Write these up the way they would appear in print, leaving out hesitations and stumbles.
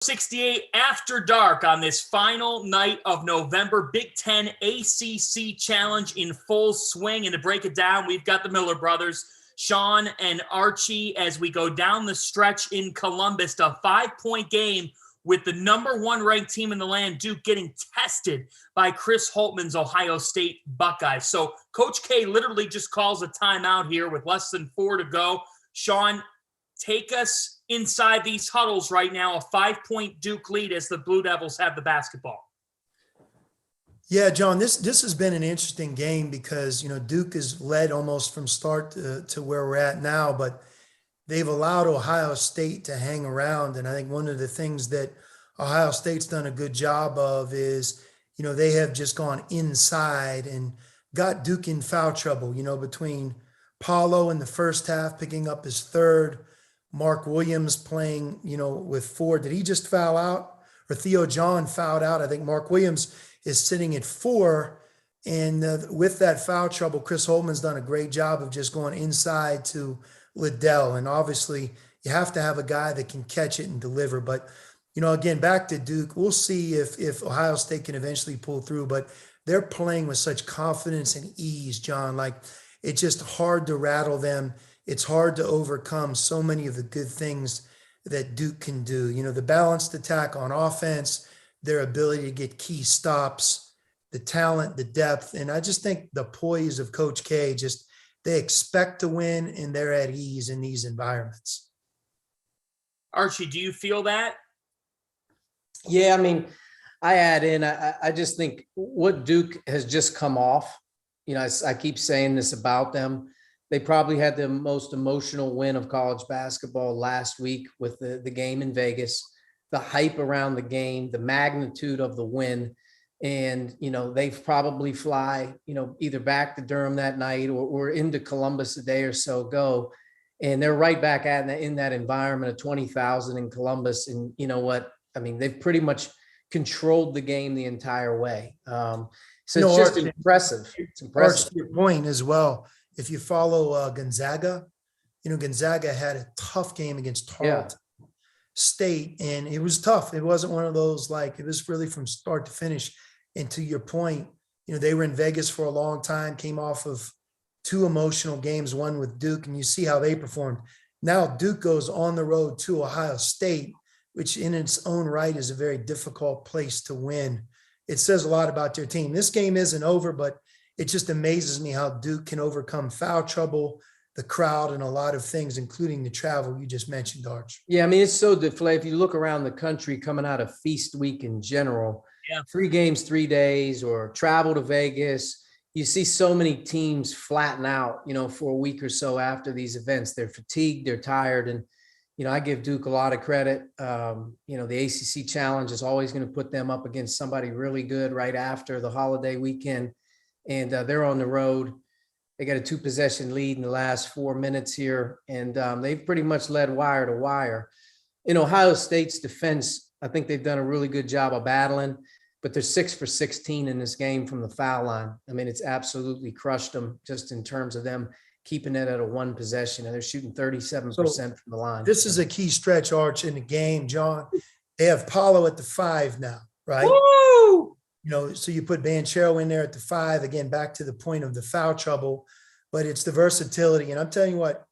68 after dark on this final night of November. Big Ten-ACC challenge in full swing. And to break it down, we've got the Miller brothers, Sean and Archie, as we go down the stretch in Columbus. A 5-point game with the number 1 ranked team in the land, Duke, getting tested by Chris Holtmann's Ohio State Buckeyes. So Coach K literally just calls a timeout here with less than 4 to go. Sean, take us inside these huddles right now, a 5-point Duke lead as the Blue Devils have the basketball. Yeah, John, this has been an interesting game because, Duke is led almost from start to where we're at now, but they've allowed Ohio State to hang around. And I think one of the things that Ohio State's done a good job of is, they have just gone inside and got Duke in foul trouble, between Paulo in the first half, picking up his third, Mark Williams playing, with 4. Did he just foul out? Or Theo John fouled out? I think Mark Williams is sitting at 4. And with that foul trouble, Chris Holtmann's done a great job of just going inside to Liddell. And obviously, you have to have a guy that can catch it and deliver. But, again, back to Duke, we'll see if Ohio State can eventually pull through. But they're playing with such confidence and ease, John. Like, it's just hard to rattle them. It's hard to overcome so many of the good things that Duke can do. The balanced attack on offense, their ability to get key stops, the talent, the depth. And I just think the poise of Coach K, they expect to win and they're at ease in these environments. Archie, do you feel that? Yeah, I add in, I just think what Duke has just come off, I keep saying this about them. They probably had the most emotional win of college basketball last week with the game in Vegas, the hype around the game, the magnitude of the win. And, they probably fly, either back to Durham that night or into Columbus a day or so ago. And they're right back in that environment of 20,000 in Columbus. And you know what? They've pretty much controlled the game the entire way. So it's just impressive. It's impressive. To your point as well. If you follow Gonzaga, Gonzaga had a tough game against Tarleton State, and it was tough. It wasn't one of those, it was really from start to finish. And to your point, they were in Vegas for a long time, came off of 2 emotional games, one with Duke, and you see how they performed. Now Duke goes on the road to Ohio State, which in its own right is a very difficult place to win. It says a lot about their team. This game isn't over, but it just amazes me how Duke can overcome foul trouble, the crowd, and a lot of things, including the travel you just mentioned, Arch. Yeah, it's so deflated. If you look around the country coming out of feast week in general, 3 games, 3 days, or travel to Vegas, you see so many teams flatten out, for a week or so after these events. They're fatigued, they're tired. And, I give Duke a lot of credit. The ACC challenge is always going to put them up against somebody really good right after the holiday weekend. And they're on the road. They got a 2-possession lead in the last 4 minutes here. And they've pretty much led wire to wire. In Ohio State's defense, I think they've done a really good job of battling, but they're 6 for 16 in this game from the foul line. It's absolutely crushed them just in terms of them keeping it at a 1 possession. And they're shooting 37% from the line. This is a key stretch, Arch, in the game, John. They have Paulo at the 5 now, right? Woo! So you put Banchero in there at the 5, again, back to the point of the foul trouble, but it's the versatility. And I'm telling you what,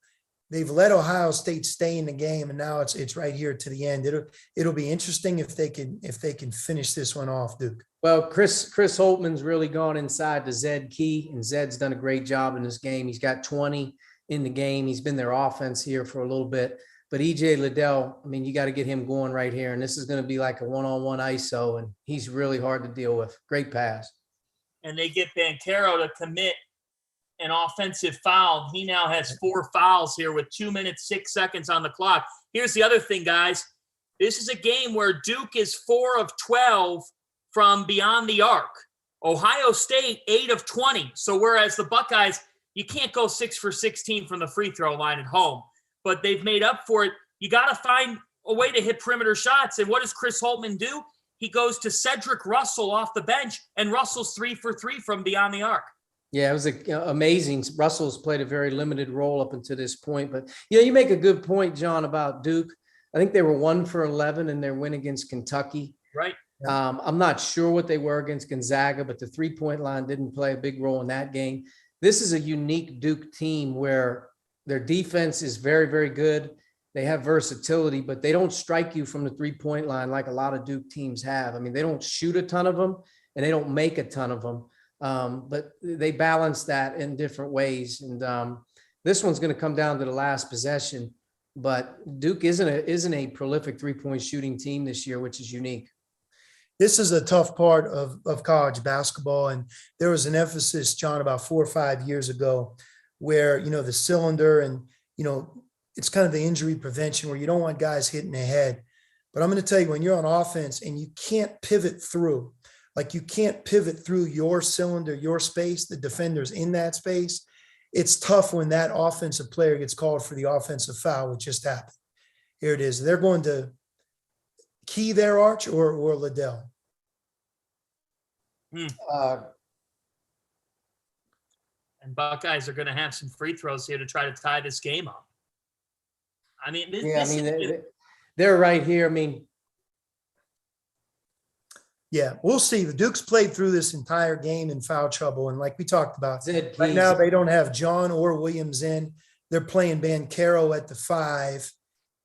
they've let Ohio State stay in the game, and now it's right here to the end. It'll be interesting if they can finish this one off, Duke. Well, Chris Holtmann's really gone inside to Zed Key, and Zed's done a great job in this game. He's got 20 in the game. He's been their offense here for a little bit. But E.J. Liddell, you got to get him going right here. And this is going to be like a one-on-one ISO, and he's really hard to deal with. Great pass. And they get Banchero to commit an offensive foul. He now has 4 fouls here with 2 minutes, 6 seconds on the clock. Here's the other thing, guys. This is a game where Duke is 4 of 12 from beyond the arc. Ohio State, 8 of 20. So whereas the Buckeyes, you can't go 6 for 16 from the free throw line at home. But they've made up for it. You got to find a way to hit perimeter shots. And what does Chris Holtmann do? He goes to Cedric Russell off the bench, and Russell's 3 for 3 from beyond the arc. Yeah, it was amazing. Russell's played a very limited role up until this point. But, you make a good point, John, about Duke. I think they were 1 for 11 in their win against Kentucky. Right. I'm not sure what they were against Gonzaga, but the 3-point line didn't play a big role in that game. This is a unique Duke team where their defense is very, very good. They have versatility, but they don't strike you from the 3-point line like a lot of Duke teams have. I mean, they don't shoot a ton of them and they don't make a ton of them, but they balance that in different ways. And this one's going to come down to the last possession, but Duke isn't a prolific 3-point shooting team this year, which is unique. This is a tough part of college basketball. And there was an emphasis, John, about 4 or 5 years ago where, the cylinder and, it's kind of the injury prevention where you don't want guys hitting the head. But I'm going to tell you, when you're on offense and you can't pivot through, like you can't pivot through your cylinder, your space, the defender's in that space, it's tough when that offensive player gets called for the offensive foul, which just happened. Here it is. They're going to Key there, Arch, or Liddell? And Buckeyes are going to have some free throws here to try to tie this game up. I mean, they're right here. I mean, yeah, we'll see. The Dukes played through this entire game in foul trouble. And like we talked about, Zed right Key. now they don't have John or Williams in. They're playing Bancaro at the 5.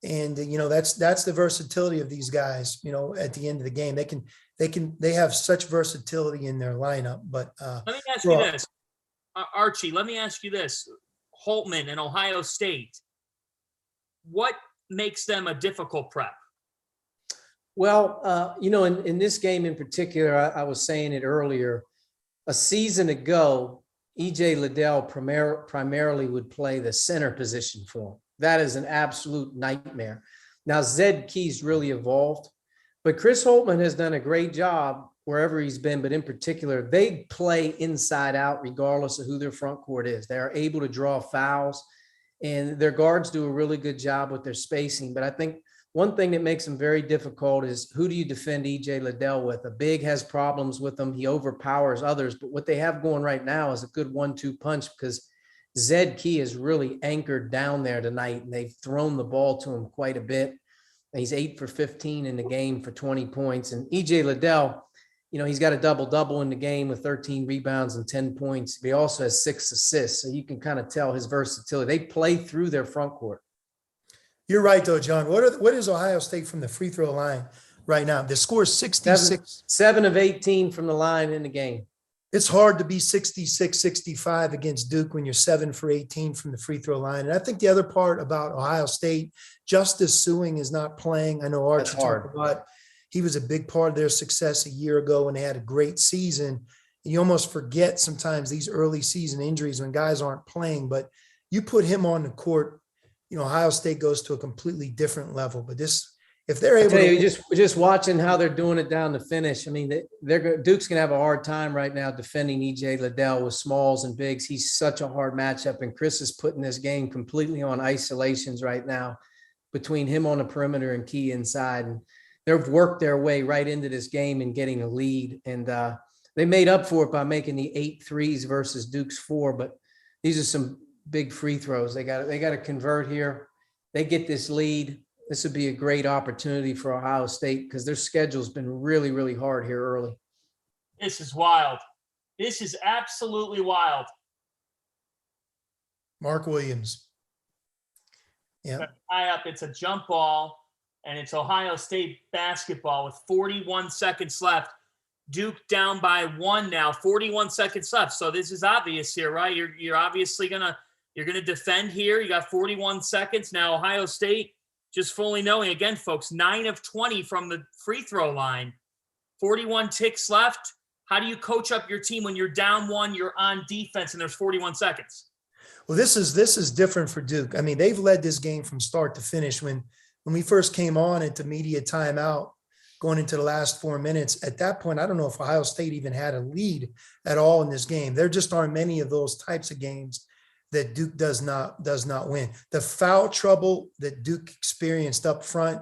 And, that's the versatility of these guys, at the end of the game. They have such versatility in their lineup. But let me ask you this, Archie, let me ask you this. Holtman and Ohio State, what makes them a difficult prep? Well, in this game in particular, I was saying it earlier, a season ago, E.J. Liddell primarily would play the center position for him. That is an absolute nightmare. Now, Zed Key's really evolved, but Chris Holtman has done a great job wherever he's been, but in particular, they play inside out regardless of who their front court is. They are able to draw fouls, and their guards do a really good job with their spacing. But I think one thing that makes them very difficult is who do you defend E.J. Liddell with? A big has problems with them. He overpowers others, but what they have going right now is a good 1-2 punch because Zed Key is really anchored down there tonight, and they've thrown the ball to him quite a bit. He's 8 for 15 in the game for 20 points. And E.J. Liddell, he's got a double-double in the game with 13 rebounds and 10 points. But he also has 6 assists, so you can kind of tell his versatility. They play through their front court. You're right, though, John. What is Ohio State from the free throw line right now? The score is 66. 7 of 18 from the line in the game. It's hard to be 66, 65 against Duke when you're 7 for 18 from the free throw line. And I think the other part about Ohio State, Justice Suing is not playing. I know Archie talked about he was a big part of their success a year ago when they had a great season. You almost forget sometimes these early season injuries when guys aren't playing, but you put him on the court, Ohio State goes to a completely different level. But if they're able to just watching how they're doing it down the finish. I mean, Duke's gonna have a hard time right now defending E.J. Liddell with smalls and bigs. He's such a hard matchup, and Chris is putting this game completely on isolations right now between him on the perimeter and Key inside. And they've worked their way right into this game and getting a lead. And they made up for it by making the 8 threes versus Duke's 4. But these are some big free throws. They got to convert here. They get this lead. This would be a great opportunity for Ohio State because their schedule's been really, really hard here early. This is wild. This is absolutely wild. Mark Williams. Yeah. High up, it's a jump ball, and it's Ohio State basketball with 41 seconds left. Duke down by 1 now, 41 seconds left. So this is obvious here, right? You're obviously gonna defend here. You got 41 seconds now. Ohio State, just fully knowing, again, folks, 9 of 20 from the free throw line, 41 ticks left. How do you coach up your team when you're down 1, you're on defense, and there's 41 seconds? Well, this is different for Duke. I mean, they've led this game from start to finish. When we first came on at the media timeout, going into the last 4 minutes, at that point, I don't know if Ohio State even had a lead at all in this game. There just aren't many of those types of games that Duke does not win. The foul trouble that Duke experienced up front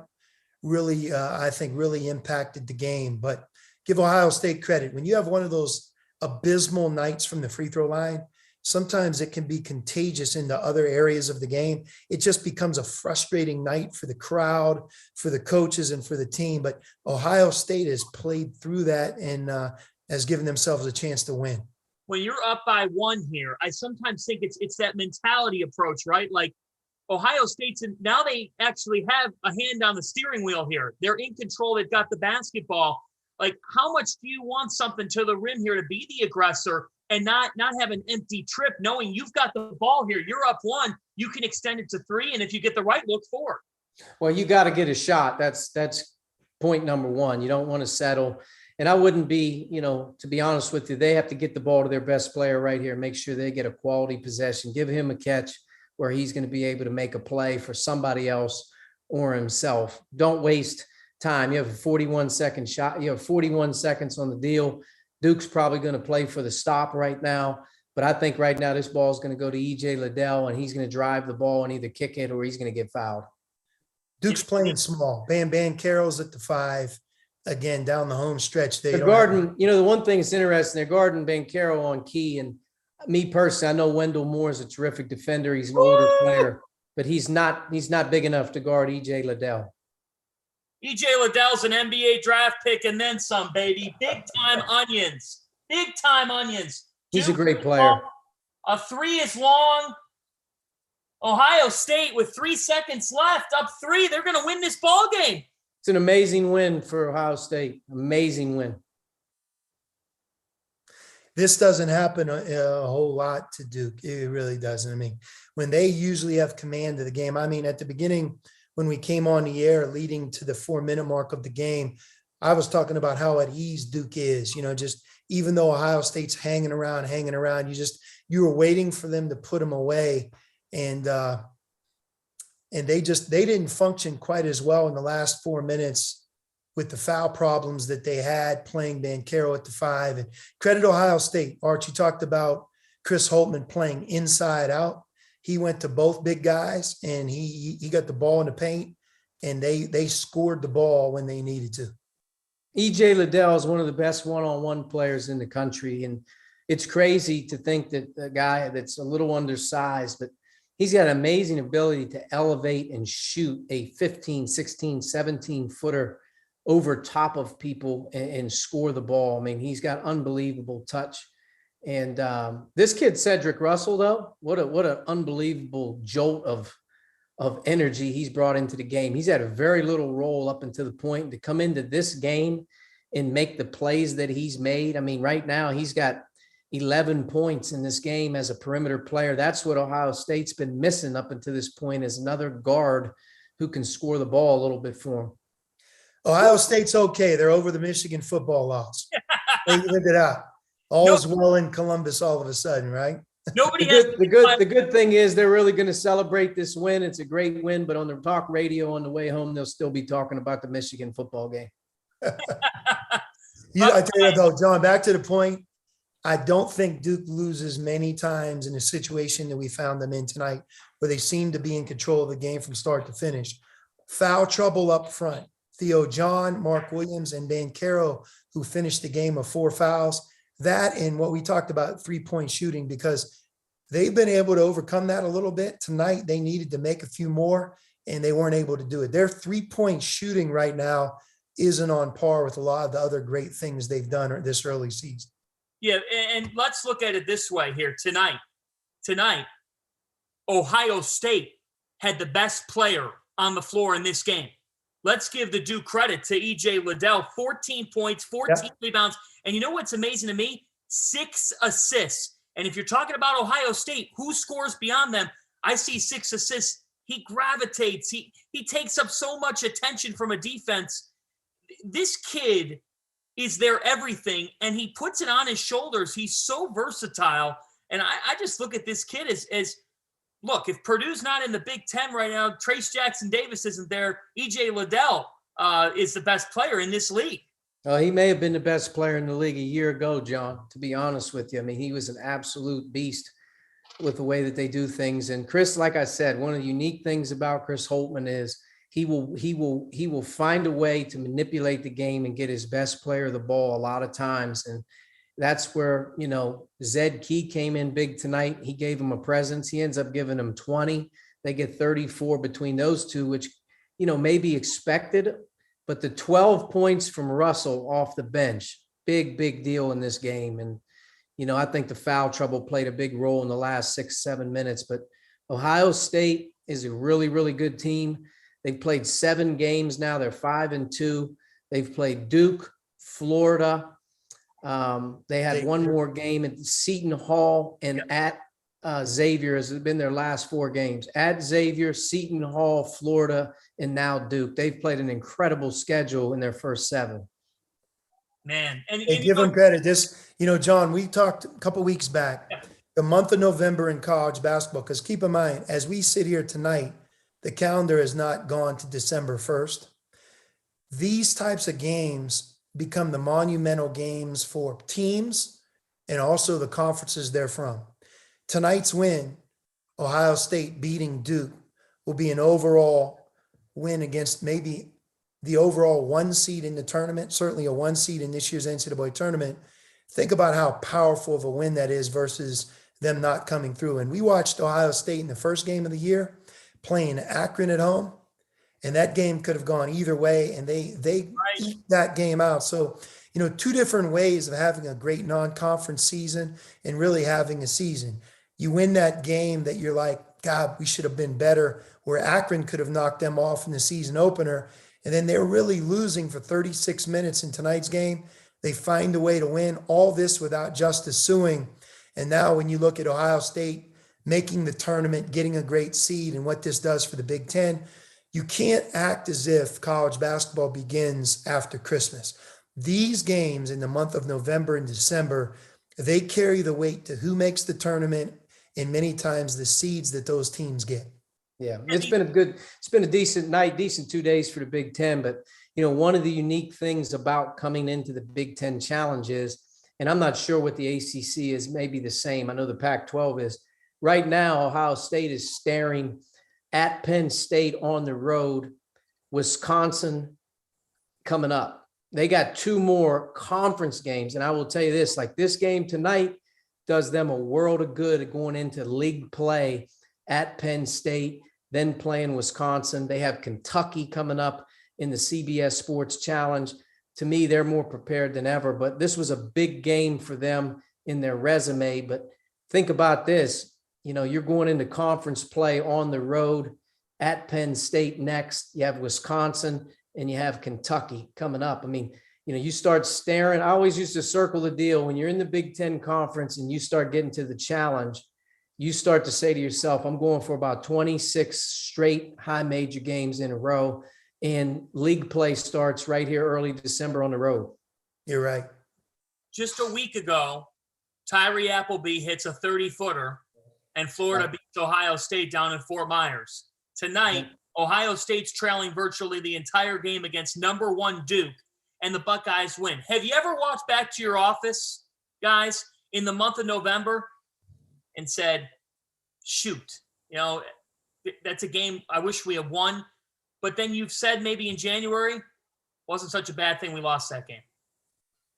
really, I think, really impacted the game. But give Ohio State credit. When you have one of those abysmal nights from the free throw line, sometimes it can be contagious into other areas of the game. It just becomes a frustrating night for the crowd, for the coaches, and for the team. But Ohio State has played through that and has given themselves a chance to win. When you're up by 1 here, I sometimes think it's that mentality approach, right? Like Ohio State's now they actually have a hand on the steering wheel here. They're in control. They've got the basketball. Like, how much do you want something to the rim here to be the aggressor and not have an empty trip, knowing you've got the ball here? You're up 1. You can extend it to 3, and if you get the right look, 4. Well, you got to get a shot. That's point number 1. You don't want to settle. And I wouldn't be, to be honest with you, they have to get the ball to their best player right here. Make sure they get a quality possession. Give him a catch where he's going to be able to make a play for somebody else or himself. Don't waste time. You have a 41-second shot. You have 41 seconds on the deal. Duke's probably going to play for the stop right now. But I think right now this ball is going to go to E.J. Liddell, and he's going to drive the ball and either kick it or he's going to get fouled. Duke's playing small. Banchero's at the 5. Again, down the home stretch. They're guarding, the one thing that's interesting, they're guarding Banchero on Key. And me personally, I know Wendell Moore is a terrific defender. He's an older player, but he's not big enough to guard E.J. Liddell. E.J. Liddell's an NBA draft pick and then some, baby. Big-time onions. Big-time onions. He's a great player. A 3 is long. Ohio State with 3 seconds left, up 3. They're going to win this ball game. It's an amazing win for Ohio State. Amazing win. This doesn't happen a whole lot to Duke. It really doesn't. I mean, when they usually have command of the game, at the beginning, when we came on the air leading to the 4-minute mark of the game, I was talking about how at ease Duke is, just even though Ohio State's hanging around, you were waiting for them to put them away. And they didn't function quite as well in the last 4 minutes with the foul problems that they had playing Banchero at the 5. And credit Ohio State. Archie talked about Chris Holtmann playing inside out. He went to both big guys and he got the ball in the paint, and they scored the ball when they needed to. E.J. Liddell is one of the best one-on-one players in the country. And it's crazy to think that a guy that's a little undersized, but he's got an amazing ability to elevate and shoot a 15, 16, 17 footer over top of people and score the ball. He's got unbelievable touch. And this kid, Cedric Russell, though, what an unbelievable jolt of energy he's brought into the game. He's had a very little role up until the point to come into this game and make the plays that he's made. Right now he's got 11 points in this game as a perimeter player. That's what Ohio State's been missing up until this point, is another guard who can score the ball a little bit for him. Ohio State's okay. They're over the Michigan football loss. They lived it out. All's well in Columbus all of a sudden, right? The good thing is they're really going to celebrate this win. It's a great win, but on the talk radio on the way home, they'll still be talking about the Michigan football game. I tell you though, John, back to the point. I don't think Duke loses many times in a situation that we found them in tonight, where they seem to be in control of the game from start to finish. Foul trouble up front. Theo John, Mark Williams, and Banchero, who finished the game of 4 fouls. That and what we talked about, 3-point shooting, because they've been able to overcome that a little bit. Tonight, they needed to make a few more, and they weren't able to do it. Their 3-point shooting right now isn't on par with a lot of the other great things they've done this early season. Yeah, and let's look at it this way here. Tonight, Ohio State had the best player on the floor in this game. Let's give the due credit to E.J. Liddell, 14 points, 14 rebounds. And you know what's amazing to me? 6 assists. And if you're talking about Ohio State, who scores beyond them? I see 6 assists. He gravitates. He takes up so much attention from a defense. This kid is their everything, and he puts it on his shoulders. He's so versatile. And I just look at this kid as look, if Purdue's not in the Big Ten right now, Trace Jackson Davis isn't there, E.J. Liddell is the best player in this league. He may have been the best player in the league a year ago, John, to be honest with you. He was an absolute beast with the way that they do things. And Chris, like I said, one of the unique things about Chris Holtmann is he will find a way to manipulate the game and get his best player the ball a lot of times. And That's where, Zed Key came in big tonight. He gave them a presence. He ends up giving them 20. They get 34 between those two, which, may be expected. But the 12 points from Russell off the bench, big deal in this game. And, I think the foul trouble played a big role in the last 6-7 minutes. But Ohio State is a really, really good team. They've played 7 games now. They're 5-2. They've played Duke, Florida. They had one more game at Seton Hall and at Xavier has been their last 4 games. At Xavier, Seton Hall, Florida, and now Duke. They've played an incredible schedule in their first 7. Man, and give them credit. This, John, we talked a couple weeks back, the month of November in college basketball, because keep in mind, as we sit here tonight, the calendar has not gone to December 1st. These types of games become the monumental games for teams and also the conferences they're from. Tonight's win, Ohio State beating Duke, will be an overall win against maybe the overall 1 seed in the tournament, certainly a 1 seed in this year's NCAA tournament. Think about how powerful of a win that is versus them not coming through. And we watched Ohio State in the first game of the year playing Akron at home, and that game could have gone either way, and they eked that game out. So, 2 different ways of having a great non-conference season and really having a season. You win that game that you're like, God, we should have been better, where Akron could have knocked them off in the season opener. And then they're really losing for 36 minutes in tonight's game. They find a way to win, all this without Justice suing. And now when you look at Ohio State making the tournament, getting a great seed, and what this does for the Big Ten, you can't act as if college basketball begins after Christmas. These games in the month of November and December, they carry the weight to who makes the tournament and many times the seeds that those teams get. Yeah, it's been a decent night, decent 2 days for the Big Ten. But, one of the unique things about coming into the Big Ten Challenge is, and I'm not sure what the ACC is, maybe the same. I know the Pac-12 is. Right now, Ohio State is staring at Penn State on the road, Wisconsin coming up. They got 2 more conference games. And I will tell you this, like this game tonight does them a world of good going into league play at Penn State, then playing Wisconsin. They have Kentucky coming up in the CBS Sports Challenge. To me, they're more prepared than ever, but this was a big game for them in their resume. But think about this, you're going into conference play on the road at Penn State next. You have Wisconsin and you have Kentucky coming up. I mean, you start staring. I always used to circle the deal when you're in the Big Ten Conference and you start getting to the challenge. You start to say to yourself, I'm going for about 26 straight high major games in a row. And league play starts right here early December on the road. You're right. Just a week ago, Tyree Appleby hits a 30-footer and Florida beats Ohio State down in Fort Myers. Tonight, Ohio State's trailing virtually the entire game against number 1 Duke, and the Buckeyes win. Have you ever walked back to your office, guys, in the month of November and said, shoot, that's a game I wish we had won. But then you've said maybe in January, wasn't such a bad thing we lost that game.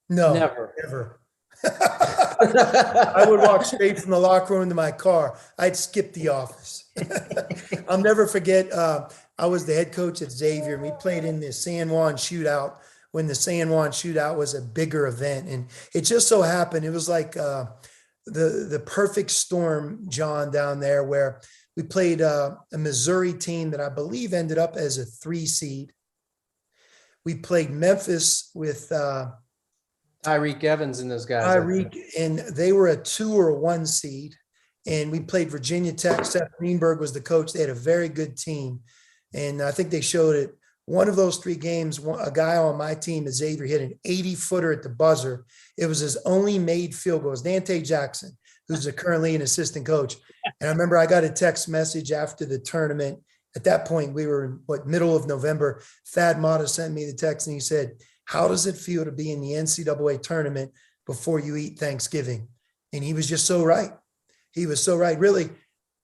No, never. I would walk straight from the locker room to my car. I'd skip the office. I'll never forget, I was the head coach at Xavier, and we played in the San Juan shootout when the San Juan shootout was a bigger event. And it just so happened, it was like the perfect storm, John, down there, where we played a Missouri team that I believe ended up as a 3 seed. We played Memphis with Tyreek Evans and those guys. Tyreek, and they were a 2 or a 1 seed. And we played Virginia Tech. Seth Greenberg was the coach. They had a very good team. And I think they showed it. One of those 3 games, a guy on my team at Xavier hit an 80-footer at the buzzer. It was his only made field goal. It was Dante Jackson, who's currently an assistant coach. And I remember I got a text message after the tournament. At that point, we were in middle of November. Thad Mata sent me the text and he said, how does it feel to be in the NCAA tournament before you eat Thanksgiving? And he was just so right. He was so right. Really,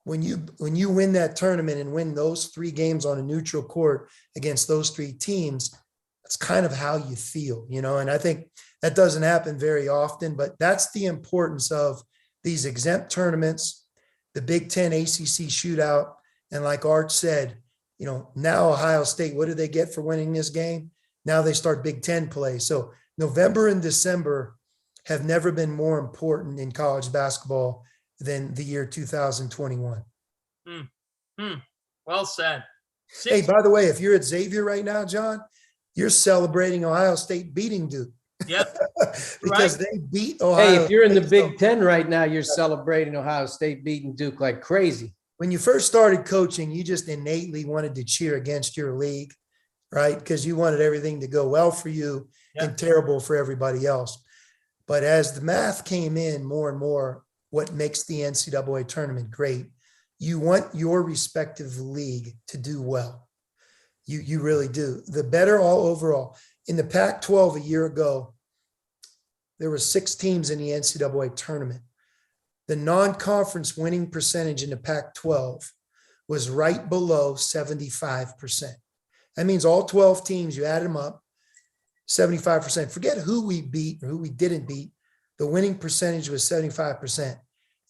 when you win that tournament and win those 3 games on a neutral court against those 3 teams, that's kind of how you feel, and I think that doesn't happen very often, but that's the importance of these exempt tournaments, the Big Ten-ACC shootout. And like Arch said, now Ohio State, what do they get for winning this game? Now they start Big Ten play. So November and December have never been more important in college basketball than the year 2021. Well said. Hey, by the way, if you're at Xavier right now, John, you're celebrating Ohio State beating Duke. Yep. Because they beat Ohio. Hey, if you're in the Big Ten right now, you're celebrating Ohio State beating Duke like crazy. When you first started coaching, you just innately wanted to cheer against your league, right? Because you wanted everything to go well for you and terrible for everybody else. But as the math came in more and more, what makes the NCAA tournament great, you want your respective league to do well. You really do. The better all overall. In the Pac-12 a year ago, there were 6 teams in the NCAA tournament. The non-conference winning percentage in the Pac-12 was right below 75%. That means all 12 teams, you add them up, 75%. Forget who we beat or who we didn't beat. The winning percentage was 75%.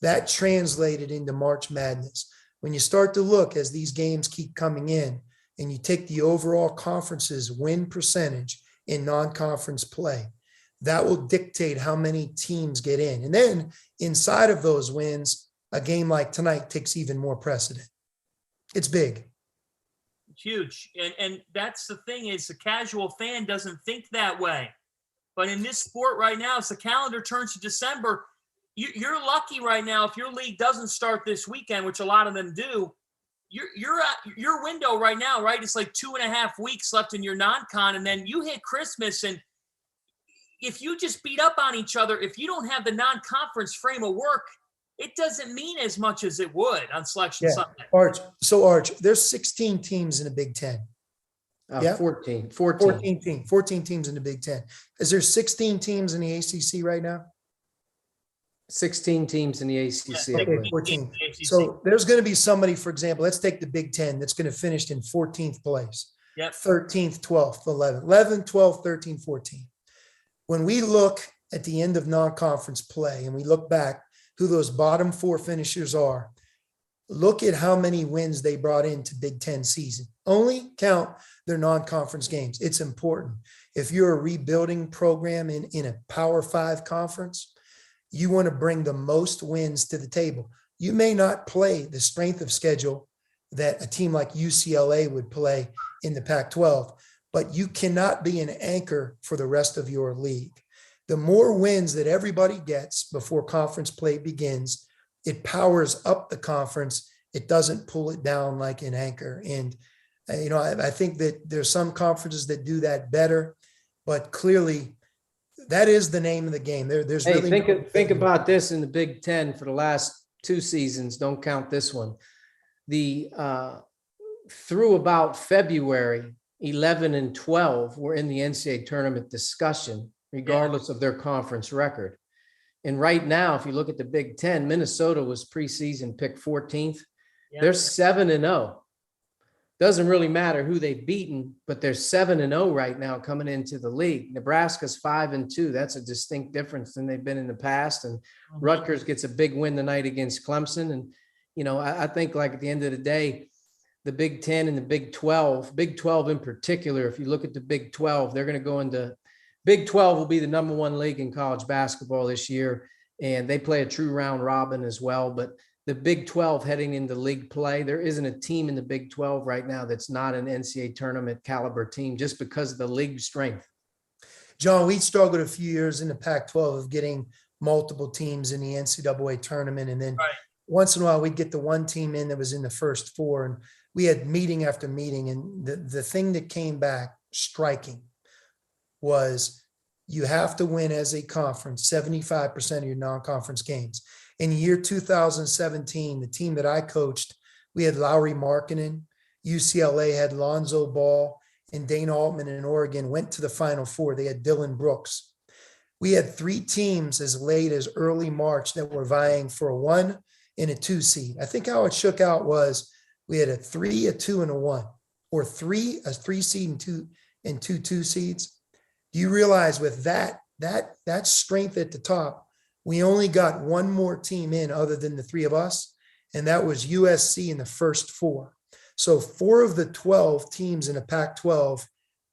That translated into March Madness. When you start to look as these games keep coming in and you take the overall conference's win percentage in non-conference play, that will dictate how many teams get in. And then inside of those wins, a game like tonight takes even more precedent. It's big. It's huge. And that's the thing is the casual fan doesn't think that way. But in this sport right now, as the calendar turns to December, you're lucky right now if your league doesn't start this weekend, which a lot of them do. You're at your window right now, right? It's like 2.5 weeks left in your non-con, and then you hit Christmas. And if you just beat up on each other, if you don't have the non-conference frame of work, it doesn't mean as much as it would on Selection Sunday. Arch, there's 16 teams in the Big Ten. 14 teams in the Big Ten. Is there 16 teams in the ACC right now? 16 teams in the ACC. Okay, 14. So there's going to be somebody, for example, let's take the Big Ten that's going to finish in 14th place. Yep. 13th, 12th, 11th, 11th, 12th, 13th, 14th. When we look at the end of non-conference play and we look back who those bottom 4 finishers are, look at how many wins they brought into Big Ten season. Only count their non-conference games. It's important. If you're a rebuilding program in a Power 5 conference, you want to bring the most wins to the table. You may not play the strength of schedule that a team like UCLA would play in the Pac-12, but you cannot be an anchor for the rest of your league. The more wins that everybody gets before conference play begins, it powers up the conference. It doesn't pull it down like an anchor. And, I think that there's some conferences that do that better, but clearly that is the name of the game. There's really think about this in the Big Ten for the last 2 seasons. Don't count this one. Through about February, 11 and 12 were in the NCAA tournament discussion, regardless of their conference record. And right now, if you look at the Big Ten, Minnesota was preseason picked 14th. Yep. They're 7-0. Doesn't really matter who they've beaten, but they're 7-0 right now coming into the league. Nebraska's 5-2. That's a distinct difference than they've been in the past. And Rutgers gets a big win tonight against Clemson. And, I think like at the end of the day, the Big Ten and the Big 12 in particular, if you look at the Big 12, they're going to go into Big 12 will be the number 1 league in college basketball this year. And they play a true round robin as well. But the Big 12 heading into league play, there isn't a team in the Big 12 right now that's not an NCAA tournament caliber team just because of the league strength. John, we struggled a few years in the Pac-12 of getting multiple teams in the NCAA tournament. And then once in a while we'd get the one team in that was in the first 4. And we had meeting after meeting. And the thing that came back striking was you have to win as a conference 75% of your non-conference games. In the year 2017, the team that I coached, we had Lowry Markkinen, UCLA had Lonzo Ball, and Dana Altman in Oregon went to the Final Four. They had Dylan Brooks. We had 3 teams as late as early March that were vying for a 1 and a 2 seed. I think how it shook out was we had a 3, a 2, and a 1, or a 3 seed and and two seeds. Do you realize with that strength at the top, we only got one more team in other than the three of us, and that was USC in the first four. So 4 of the 12 teams in the Pac-12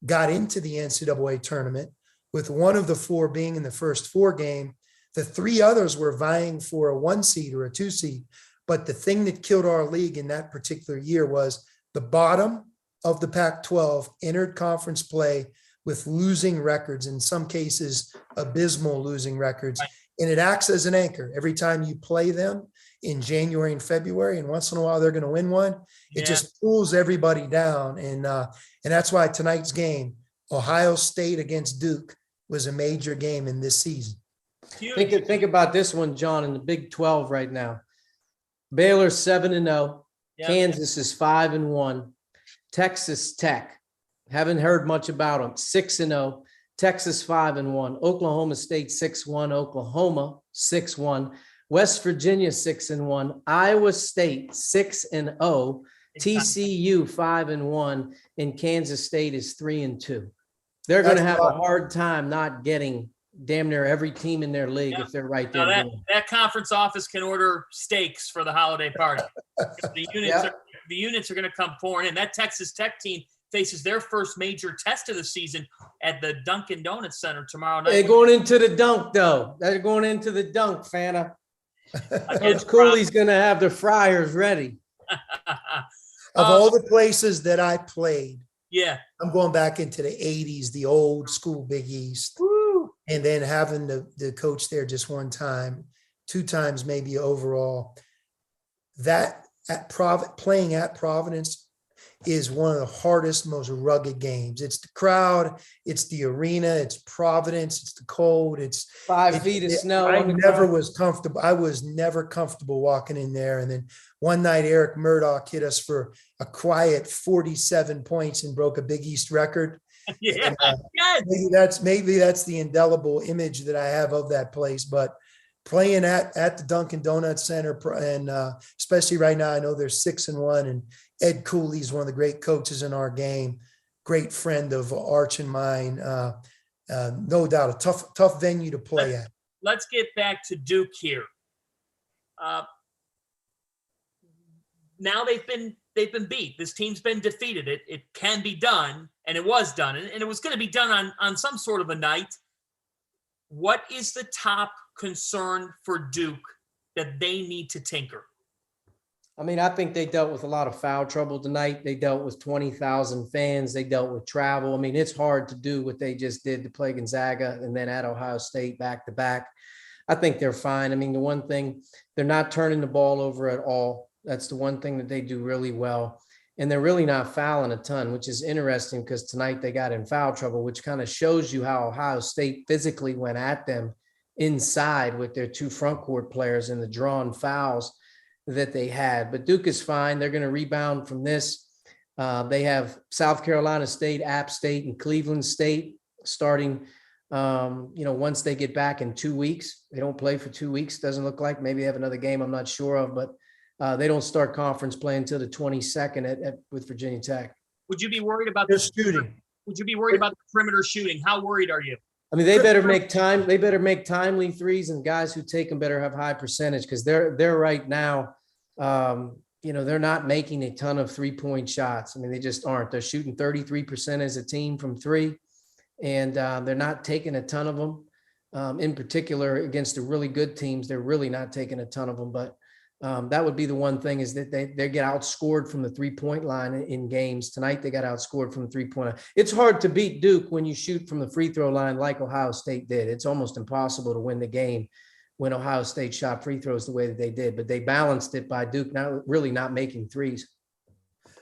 got into the NCAA tournament, with 1 of the 4 being in the first 4 game. The 3 others were vying for a 1 seed or a 2 seed. But the thing that killed our league in that particular year was the bottom of the Pac-12 entered conference play with losing records, in some cases abysmal losing records. And it acts as an anchor. Every time you play them in January and February, and once in a while they're going to win one, it just pulls everybody down. And that's why tonight's game, Ohio State against Duke, was a major game in this season. Think about this one, John, in the Big 12 right now. Baylor's 7-0. Kansas is 5-1. Texas Tech, haven't heard much about them, 6-0. Texas 5-1. Oklahoma State 6-1. Oklahoma 6-1. West Virginia 6-1. Iowa State 6-0. TCU 5-1. And Kansas State is 3-2. They're going to have a hard time not getting damn near every team in their league if they're right there. That conference office can order steaks for the holiday party. The units are going to come pouring in. That Texas Tech team faces their first major test of the season at the Dunkin' Donuts Center tomorrow night. They're going into the dunk, though. They're going into the dunk, Fanta. Coach Cooley's going to have the fryers ready. Of all the places that I played, I'm going back into the 80s, the old school Big East. Woo. And then having the coach there just one time, 2 times maybe overall. That playing at Providence is one of the hardest, most rugged games. It's the crowd, it's the arena, it's Providence, it's the cold, it's 5 feet of snow. I never was comfortable. I was never comfortable walking in there. And then one night, Eric Murdoch hit us for a quiet 47 points and broke a Big East record. And, maybe that's the indelible image that I have of that place. But playing at the Dunkin' Donuts Center, and especially right now, I know they're 6-1, and Ed Cooley's one of the great coaches in our game, great friend of Archie and mine. No doubt, a tough venue to play at. Let's get back to Duke here. Now they've been beat. This team's been defeated. It can be done, and it was done, and it was going to be done on some sort of a night. What is the top concern for Duke that they need to tinker? I mean, I think they dealt with a lot of foul trouble tonight. They dealt with 20,000 fans. They dealt with travel. I mean, it's hard to do what they just did to play Gonzaga and then at Ohio State back to back. I think they're fine. I mean, the one thing, they're not turning the ball over at all. That's the one thing that they do really well. And they're really not fouling a ton, which is interesting because tonight they got in foul trouble, which kind of shows you how Ohio State physically went at them inside with their 2 front court players and the drawn fouls that they had. But Duke is fine. They're going to rebound from this. They have South Carolina State, App State, and Cleveland State starting, once they get back in 2 weeks. They don't play for 2 weeks, doesn't look like. Maybe they have another game I'm not sure of, but they don't start conference play until the 22nd with Virginia Tech. Would you be worried about the shooting? Would you be worried about the perimeter shooting? How worried are you? I mean, they better make time. They better make timely threes, and guys who take them better have high percentage because they're right now. They're not making a ton of 3-point shots. I mean, they just aren't. They're shooting 33% as a team from 3, and they're not taking a ton of them. In particular, against the really good teams, they're really not taking a ton of them. But that would be the one thing is that they get outscored from the 3-point line in games. Tonight, they got outscored from the 3-point line. It's hard to beat Duke when you shoot from the free throw line like Ohio State did. It's almost impossible to win the game when Ohio State shot free throws the way that they did, but they balanced it by Duke not making threes.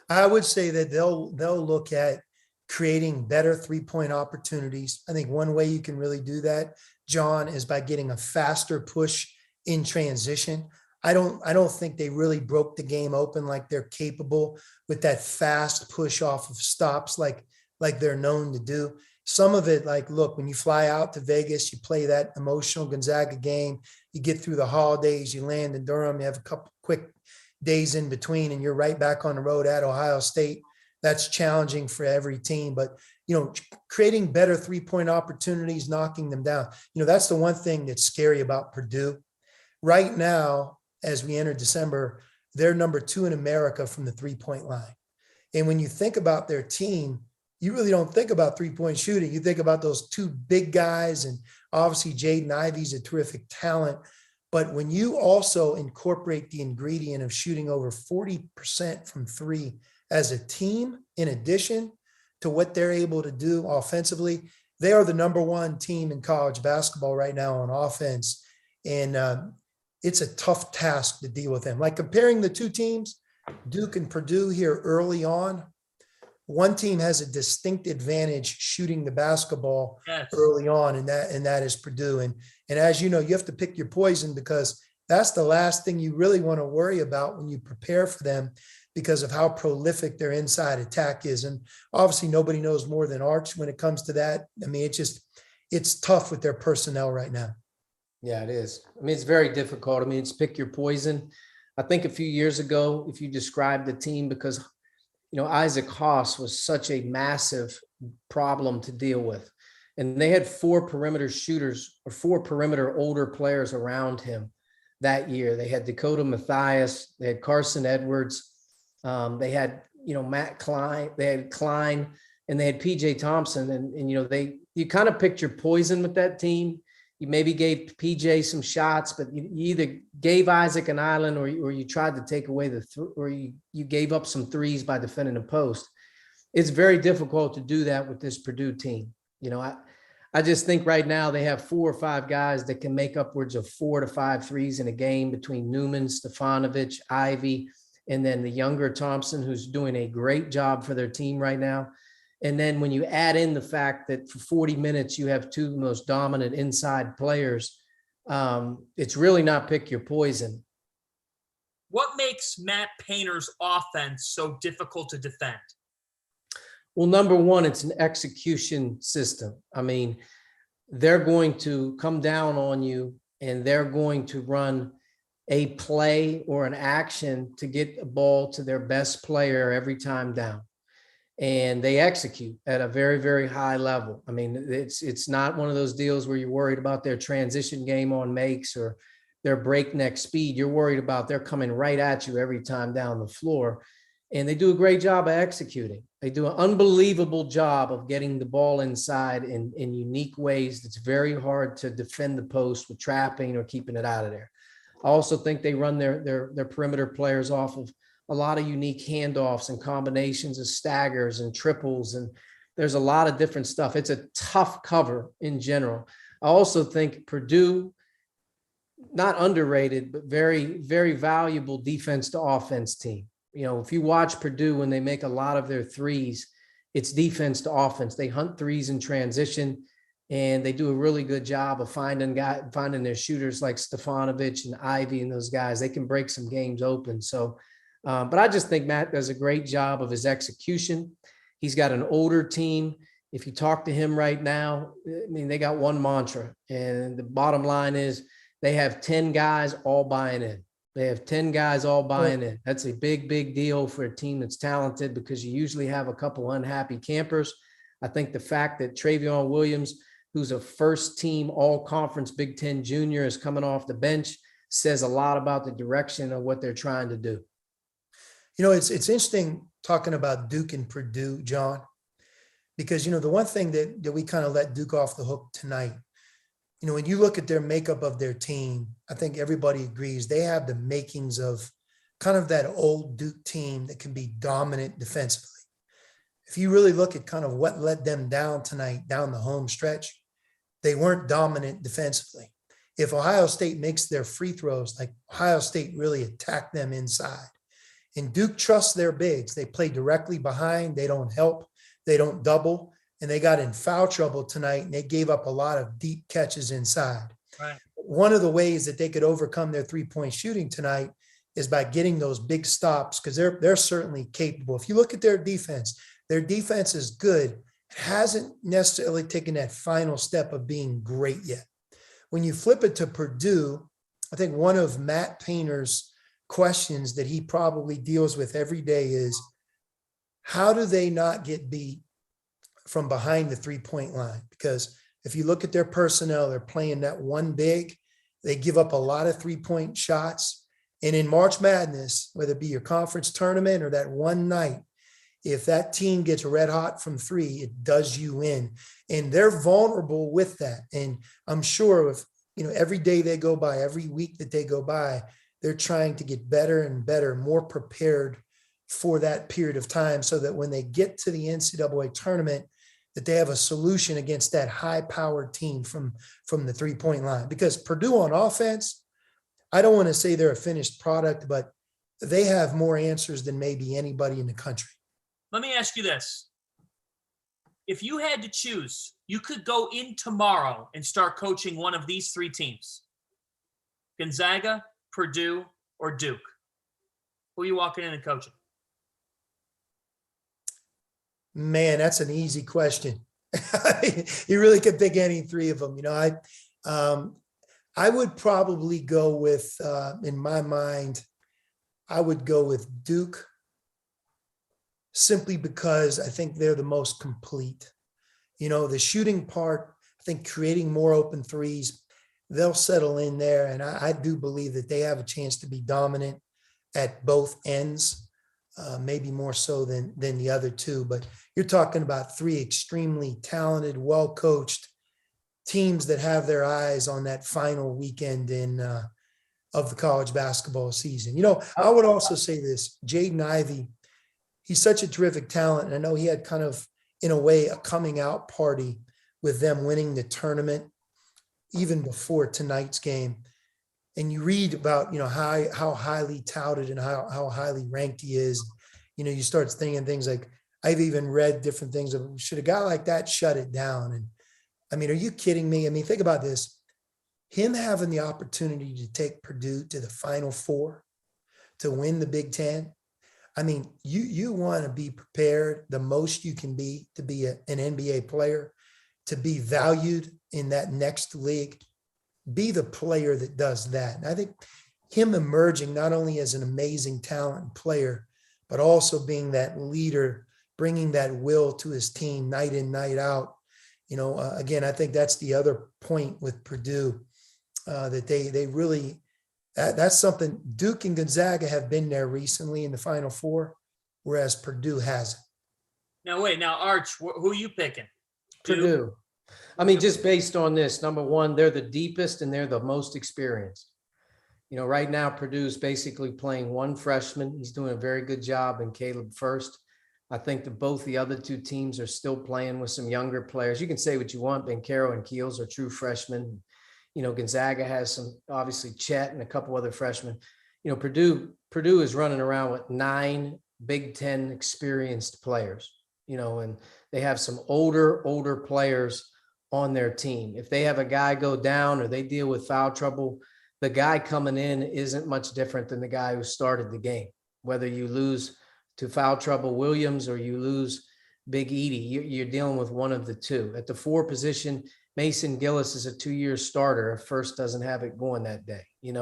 I would say that they'll look at creating better 3-point opportunities. I think one way you can really do that, John, is by getting a faster push in transition. I don't think they really broke the game open like they're capable with that fast push off of stops like they're known to do. Some of it, like, look, when you fly out to Vegas, you play that emotional Gonzaga game, you get through the holidays, you land in Durham, you have a couple quick days in between, and you're right back on the road at Ohio State. That's challenging for every team, but creating better 3-point opportunities, knocking them down. That's the one thing that's scary about Purdue right now. As we enter December, they're number 2 in America from the 3-point line. And when you think about their team, you really don't think about 3-point shooting. You think about those 2 big guys, and obviously Jaden Ivey's a terrific talent. But when you also incorporate the ingredient of shooting over 40% from 3 as a team, in addition to what they're able to do offensively, they are the number 1 team in college basketball right now on offense. And it's a tough task to deal with them. Like comparing the 2 teams, Duke and Purdue here early on, one team has a distinct advantage shooting the basketball early on, and that is Purdue. And as you know, you have to pick your poison, because that's the last thing you really want to worry about when you prepare for them, because of how prolific their inside attack is. And obviously nobody knows more than Arch when it comes to that. I mean, it's tough with their personnel right now. Yeah, it is. I mean, it's very difficult. I mean, it's pick your poison. I think a few years ago, if you described the team, because Isaac Haas was such a massive problem to deal with. And they had 4 perimeter shooters, or 4 perimeter older players around him that year. They had Dakota Mathias, they had Carson Edwards, they had, Matt Klein, they had Klein, and they had PJ Thompson. And you kind of picked your poison with that team. You maybe gave PJ some shots, but you either gave Isaac an island, or you tried to take away or you gave up some threes by defending the post. It's very difficult to do that with this Purdue team. I just think right now they have 4 or 5 guys that can make upwards of 4 to 5 threes in a game, between Newman, Stefanovic, Ivy, and then the younger Thompson, who's doing a great job for their team right now. And then when you add in the fact that for 40 minutes, you have 2 of the most dominant inside players, it's really not pick your poison. What makes Matt Painter's offense so difficult to defend? Well, number one, it's an execution system. I mean, they're going to come down on you, and they're going to run a play or an action to get the ball to their best player every time down. And they execute at a very, very high level. I mean, it's not one of those deals where you're worried about their transition game on makes or their breakneck speed. You're worried about they're coming right at you every time down the floor. And they do a great job of executing. They do an unbelievable job of getting the ball inside in unique ways that's very hard to defend the post with trapping or keeping it out of there. I also think they run their perimeter players off of a lot of unique handoffs and combinations of staggers and triples. And there's a lot of different stuff. It's a tough cover in general. I also think Purdue, not underrated, but very, very valuable defense to offense team. If you watch Purdue when they make a lot of their threes, it's defense to offense. They hunt threes in transition, and they do a really good job of finding their shooters like Stefanovic and Ivy and those guys. They can break some games open. So, but I just think Matt does a great job of his execution. He's got an older team. If you talk to him right now, I mean, they got one mantra, and the bottom line is they have 10 guys all buying in. They have 10 guys all buying in. That's a big, big deal for a team that's talented, because you usually have a couple unhappy campers. I think the fact that Travion Williams, who's a first-team all-conference Big Ten junior, is coming off the bench, says a lot about the direction of what they're trying to do. It's interesting talking about Duke and Purdue, John, because, the one thing that we kind of let Duke off the hook tonight, when you look at their makeup of their team, I think everybody agrees they have the makings of kind of that old Duke team that can be dominant defensively. If you really look at kind of what let them down tonight, down the home stretch, they weren't dominant defensively. If Ohio State makes their free throws, like Ohio State really attacked them inside. And Duke trusts their bigs. They play directly behind. They don't help. They don't double. And they got in foul trouble tonight, and they gave up a lot of deep catches inside. Right. One of the ways that they could overcome their three-point shooting tonight is by getting those big stops, because they're certainly capable. If you look at their defense is good. It hasn't necessarily taken that final step of being great yet. When you flip it to Purdue, I think one of Matt Painter's questions that he probably deals with every day is, how do they not get beat from behind the 3-point line? Because if you look at their personnel, they're playing that one big, they give up a lot of 3-point shots. And in March Madness, whether it be your conference tournament or that one night, if that team gets red hot from 3, it does you in. And they're vulnerable with that. And I'm sure if, every day they go by, every week that they go by, they're trying to get better and better, more prepared for that period of time so that when they get to the NCAA tournament, that they have a solution against that high-powered team from the 3-point line. Because Purdue on offense, I don't want to say they're a finished product, but they have more answers than maybe anybody in the country. Let me ask you this. If you had to choose, you could go in tomorrow and start coaching one of these 3 teams. Gonzaga, Purdue, or Duke. Who are you walking in and coaching? Man, that's an easy question. You really could pick any 3 of them. I would probably go with, in my mind, I would go with Duke, simply because I think they're the most complete. The shooting part, I think creating more open threes, they'll settle in there. And I do believe that they have a chance to be dominant at both ends, maybe more so than the other 2. But you're talking about 3 extremely talented, well-coached teams that have their eyes on that final weekend of the college basketball season. I would also say this, Jaden Ivey, he's such a terrific talent. And I know he had kind of, in a way, a coming out party with them winning the tournament even before tonight's game. And you read about, how highly touted and how highly ranked he is. You start thinking things like, I've even read different things of, should a guy like that shut it down? And I mean, are you kidding me? I mean, think about this. Him having the opportunity to take Purdue to the Final Four, to win the Big Ten. I mean, you want to be prepared the most you can be to be an NBA player, to be valued in that next league. Be the player that does that. And I think him emerging not only as an amazing talent and player, but also being that leader, bringing that will to his team night in, night out. Again, I think that's the other point with Purdue, that they really, that's something. Duke and Gonzaga have been there recently in the Final Four, whereas Purdue hasn't. Now, Arch, who are you picking? Purdue. I mean, just based on this, number one, they're the deepest and they're the most experienced. Right now, Purdue's basically playing one freshman. He's doing a very good job in Caleb First. I think that both the other 2 teams are still playing with some younger players. You can say what you want. Benkero and Keels are true freshmen. Gonzaga has some, obviously, Chet and a couple other freshmen. Purdue is running around with 9 Big Ten experienced players, and they have some older players on their team. If they have a guy go down or they deal with foul trouble, the guy coming in isn't much different than the guy who started the game. Whether you lose to foul trouble Williams or you lose Big Edie, you're dealing with one of the 2. At the 4 position, Mason Gillis is a 2-year starter if First doesn't have it going that day. And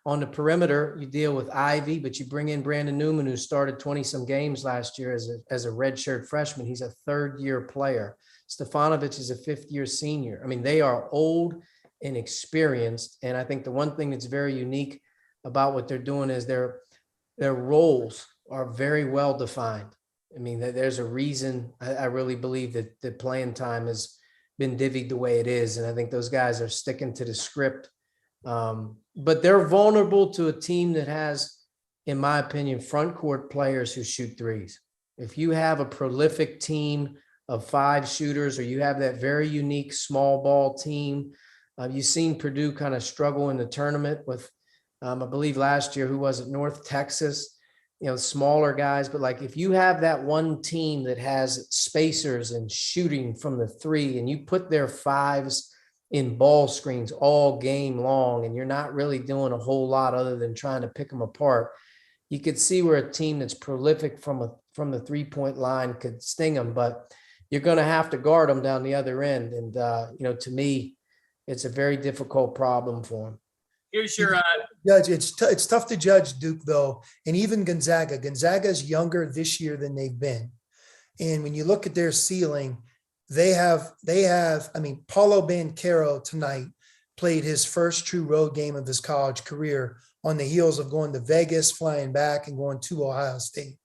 on the perimeter, you deal with Ivy, but you bring in Brandon Newman, who started 20-some games last year as a redshirt freshman. He's a 3rd-year player. Stefanovic is a 5th-year senior. I mean, they are old and experienced. And I think the one thing that's very unique about what they're doing is their roles are very well defined. I mean, there's a reason I really believe that the playing time has been divvied the way it is. And I think those guys are sticking to the script. But they're vulnerable to a team that has, in my opinion, front court players who shoot threes. If you have a prolific team of 5 shooters, or you have that very unique small ball team, you've seen Purdue kind of struggle in the tournament with, I believe last year, who was it? North Texas, smaller guys. But like, if you have that one team that has spacers and shooting from the 3, and you put their 5s in ball screens all game long, and you're not really doing a whole lot other than trying to pick them apart, you could see where a team that's prolific from the 3-point line could sting them. But you're going to have to guard them down the other end. And, to me, it's a very difficult problem for them. Here's your Judge, it's tough to judge Duke though, and even Gonzaga. Gonzaga is younger this year than they've been, and when you look at their ceiling, they have. I mean, Paulo Banchero tonight played his first true road game of his college career on the heels of going to Vegas, flying back, and going to Ohio State.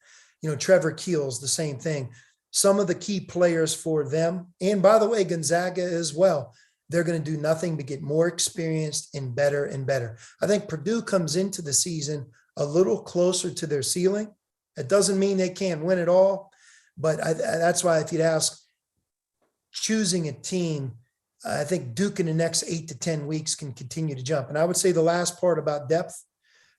Trevor Keels, the same thing. Some of the key players for them, and by the way, Gonzaga as well. They're going to do nothing but get more experienced and better and better. I think Purdue comes into the season a little closer to their ceiling. It doesn't mean they can't win it all, but that's why if you'd ask choosing a team, I think Duke in the next 8 to 10 weeks can continue to jump. And I would say the last part about depth,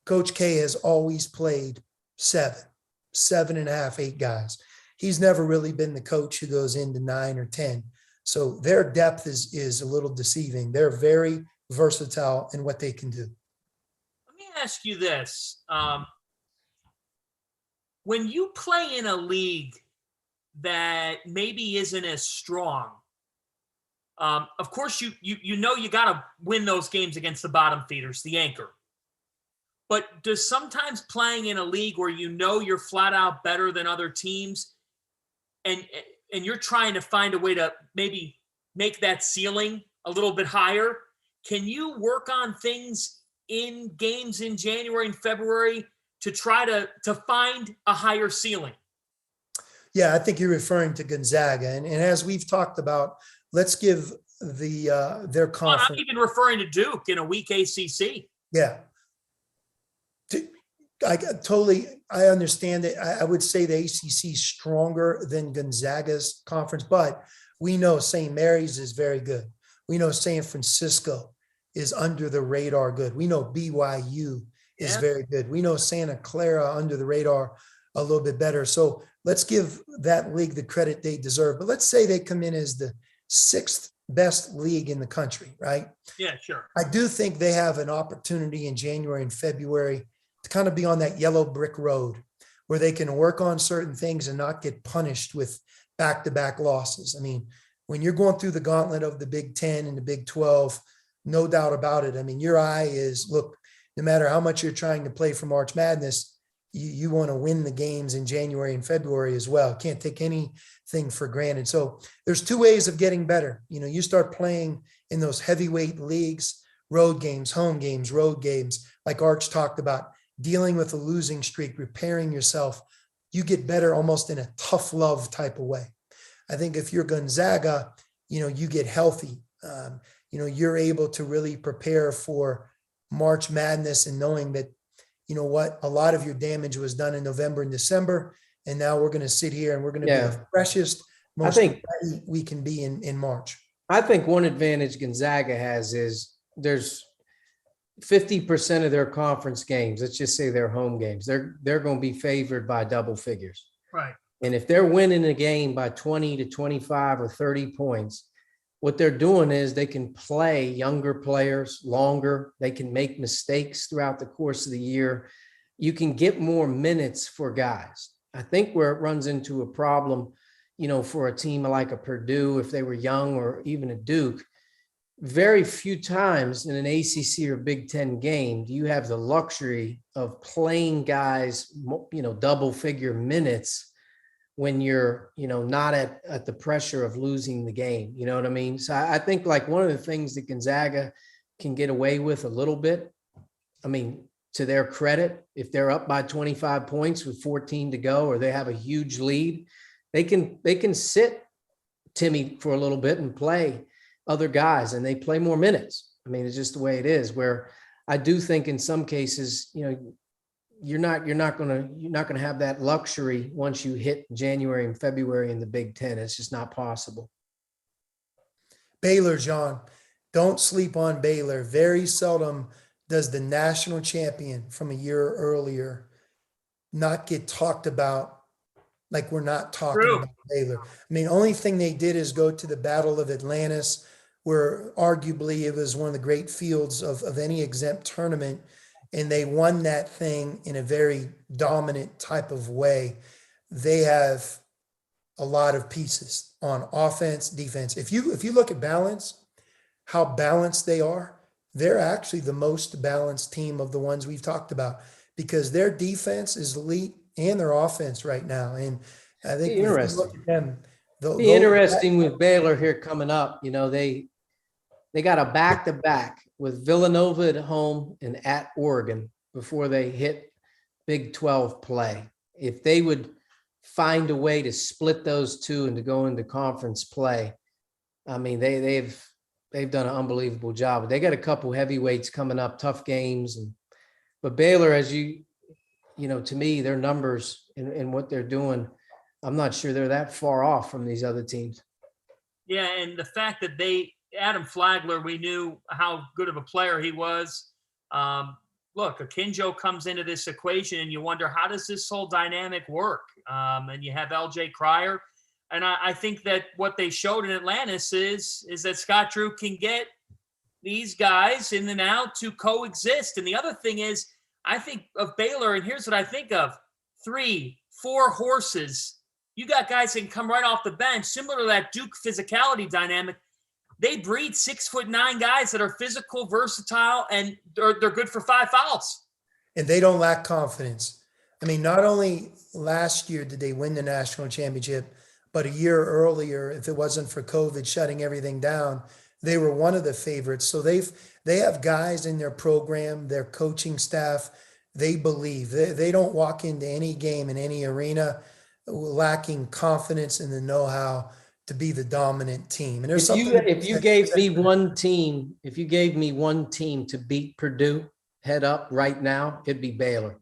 Coach K has always played 7.5, 8 guys. He's never really been the coach who goes into 9 or 10. So their depth is a little deceiving. They're very versatile in what they can do. Let me ask you this. When you play in a league that maybe isn't as strong, of course you know you got to win those games against the bottom feeders, the anchor. But does sometimes playing in a league where you're flat out better than other teams and you're trying to find a way to maybe make that ceiling a little bit higher, can you work on things in games in January and February to try to find a higher ceiling? Yeah, I think you're referring to Gonzaga. And as we've talked about, let's give their conference. I'm even referring to Duke in a weak ACC. Yeah. I understand that. I would say the ACC is stronger than Gonzaga's conference, but we know St. Mary's is very good. We know San Francisco is under the radar good. We know BYU is very good. We know Santa Clara under the radar a little bit better. So let's give that league the credit they deserve. But let's say they come in as the 6th best league in the country, right? Yeah, sure. I do think they have an opportunity in January and February to kind of be on that yellow brick road where they can work on certain things and not get punished with back-to-back losses. I mean, when you're going through the gauntlet of the Big Ten and the Big 12, no doubt about it. I mean, your eye is, look, no matter how much you're trying to play for March Madness, you want to win the games in January and February as well. Can't take anything for granted. So there's 2 ways of getting better. You start playing in those heavyweight leagues, road games, home games, road games, like Arch talked about, dealing with a losing streak, repairing yourself. You get better almost in a tough love type of way. I think if you're Gonzaga, you get healthy. You're able to really prepare for March Madness and knowing that, a lot of your damage was done in November and December. And now we're going to sit here and we're going to be the freshest, most ready we can be in March. I think one advantage Gonzaga has is there's 50% of their conference games, let's just say their home games, they're going to be favored by double figures. Right. And if they're winning a game by 20 to 25 or 30 points, what they're doing is they can play younger players longer. They can make mistakes throughout the course of the year. You can get more minutes for guys. I think where it runs into a problem, for a team like a Purdue, if they were young, or even a Duke, very few times in an ACC or Big Ten game do you have the luxury of playing guys, double figure minutes when you're, not at the pressure of losing the game. You know what I mean? So I think like one of the things that Gonzaga can get away with a little bit, I mean, to their credit, if they're up by 25 points with 14 to go, or they have a huge lead, they can sit Timmy for a little bit and play other guys, and they play more minutes. I mean, it's just the way it is, where I do think in some cases, you're not going to have that luxury once you hit January and February in the Big Ten. It's just not possible. Baylor, John, don't sleep on Baylor. Very seldom does the national champion from a year earlier not get talked about like we're not talking about Baylor. I mean, only thing they did is go to the Battle of Atlantis, where arguably it was one of the great fields of any exempt tournament. And they won that thing in a very dominant type of way. They have a lot of pieces on offense, defense. If you look at balance, how balanced they are, they're actually the most balanced team of the ones we've talked about because their defense is elite and their offense right now. And I think if you look at them, Be interesting with Baylor here coming up. You know, they got a back-to-back with Villanova at home and at Oregon before they hit Big 12 play. If they would find a way to split those two and to go into conference play, I mean, they've done an unbelievable job. They got a couple heavyweights coming up, tough games. But Baylor, as you know, to me, their numbers and what they're doing, I'm not sure they're that far off from these other teams. Yeah, and the fact that Adam Flagler, we knew how good of a player he was. Look, Akinjo comes into this equation, and you wonder, how does this whole dynamic work? And you have LJ Cryer. And I think that what they showed in Atlantis is that Scott Drew can get these guys in and out to coexist. And the other thing is, I think of Baylor, and here's what I think of: 3-4 horses. You got guys that can come right off the bench, similar to that Duke physicality dynamic. They breed 6'9" guys that are physical, versatile, and they're good for 5 fouls. And they don't lack confidence. I mean, not only last year did they win the national championship, but a year earlier, if it wasn't for COVID shutting everything down, they were one of the favorites. So they have guys in their program, their coaching staff, they believe. They don't walk into any game in any arena lacking confidence and the know-how to be the dominant team. And there's if you gave me one team to beat Purdue head up right now, it'd be Baylor.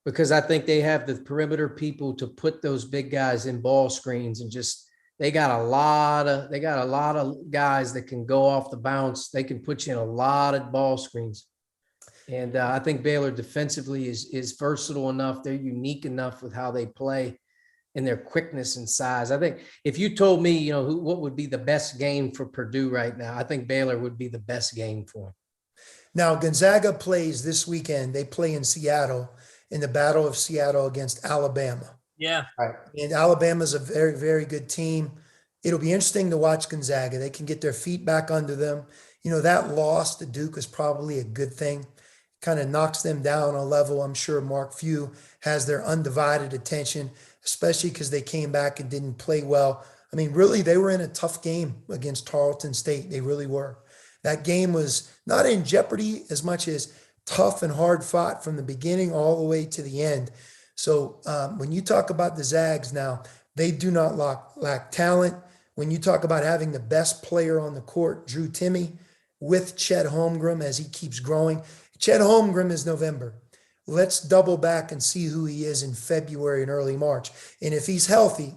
Because I think they have the perimeter people to put those big guys in ball screens, and just they got a lot of guys that can go off the bounce. They can put you in a lot of ball screens. And I think Baylor defensively is versatile enough. They're unique enough with how they play and their quickness and size. I think if you told me, you know, what would be the best game for Purdue right now, I think Baylor would be the best game for them. Now, Gonzaga plays this weekend. They play in Seattle in the Battle of Seattle against Alabama. Yeah. Right. And Alabama's a very, very good team. It'll be interesting to watch Gonzaga. They can get their feet back under them. You know, that loss to Duke is probably a good thing. Kind of knocks them down a level. I'm sure Mark Few has their undivided attention, especially because they came back and didn't play well. I mean, really, they were in a tough game against Tarleton State. They really were. That game was not in jeopardy as much as tough and hard fought from the beginning all the way to the end. So when you talk about the Zags now, they do not lack talent. When you talk about having the best player on the court, Drew Timme, with Chet Holmgren as he keeps growing. Chet Holmgren is November. Let's double back and see who he is in February and early March. And if he's healthy,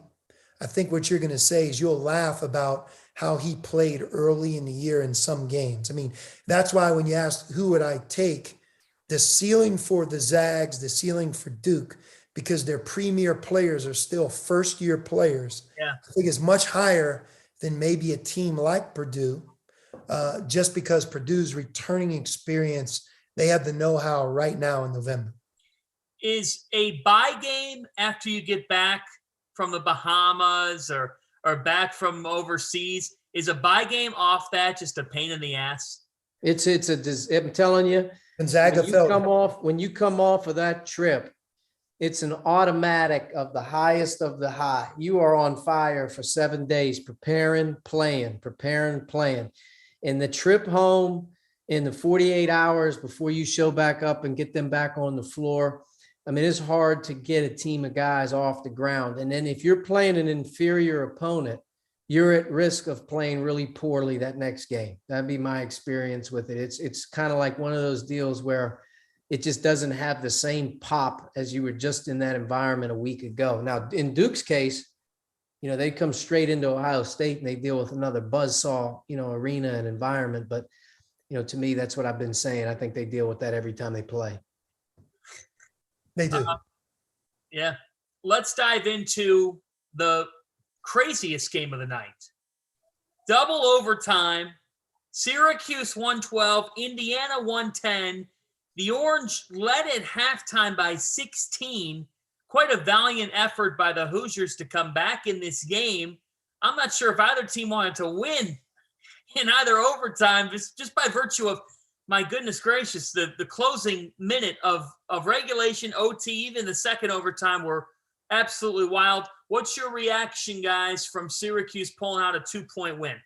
I think what you're going to say is you'll laugh about how he played early in the year in some games. I mean, that's why when you ask who would I take, the ceiling for the Zags, the ceiling for Duke, because their premier players are still first-year players, yeah, I think is much higher than maybe a team like Purdue, just because Purdue's returning experience, they have the know-how right now in November. Is a bye game after you get back from the Bahamas or back from overseas, is a bye game off that just a pain in the ass? I'm telling you, Gonzaga when you come off of that trip, it's an automatic of the highest of the high. You are on fire for 7 days, preparing, playing. And the trip home in the 48 hours before you show back up and get them back on the floor, I mean, it's hard to get a team of guys off the ground. And then if you're playing an inferior opponent, you're at risk of playing really poorly that next game. That'd be my experience with it. It's kind of like one of those deals where it just doesn't have the same pop as you were just in that environment a week ago. Now, in Duke's case, you know, they come straight into Ohio State and they deal with another buzzsaw, you know, arena and environment. But, you know, to me, that's what I've been saying. I think they deal with that every time they play. They do. Yeah. Let's dive into the craziest game of the night. Double overtime. Syracuse 112, Indiana 110. The Orange led at halftime by 16. Quite a valiant effort by the Hoosiers to come back in this game. I'm not sure if either team wanted to win in either overtime, just by virtue of, my goodness gracious, the closing minute of regulation, OT, even the second overtime were absolutely wild. What's your reaction, guys, from Syracuse pulling out a 2-point win?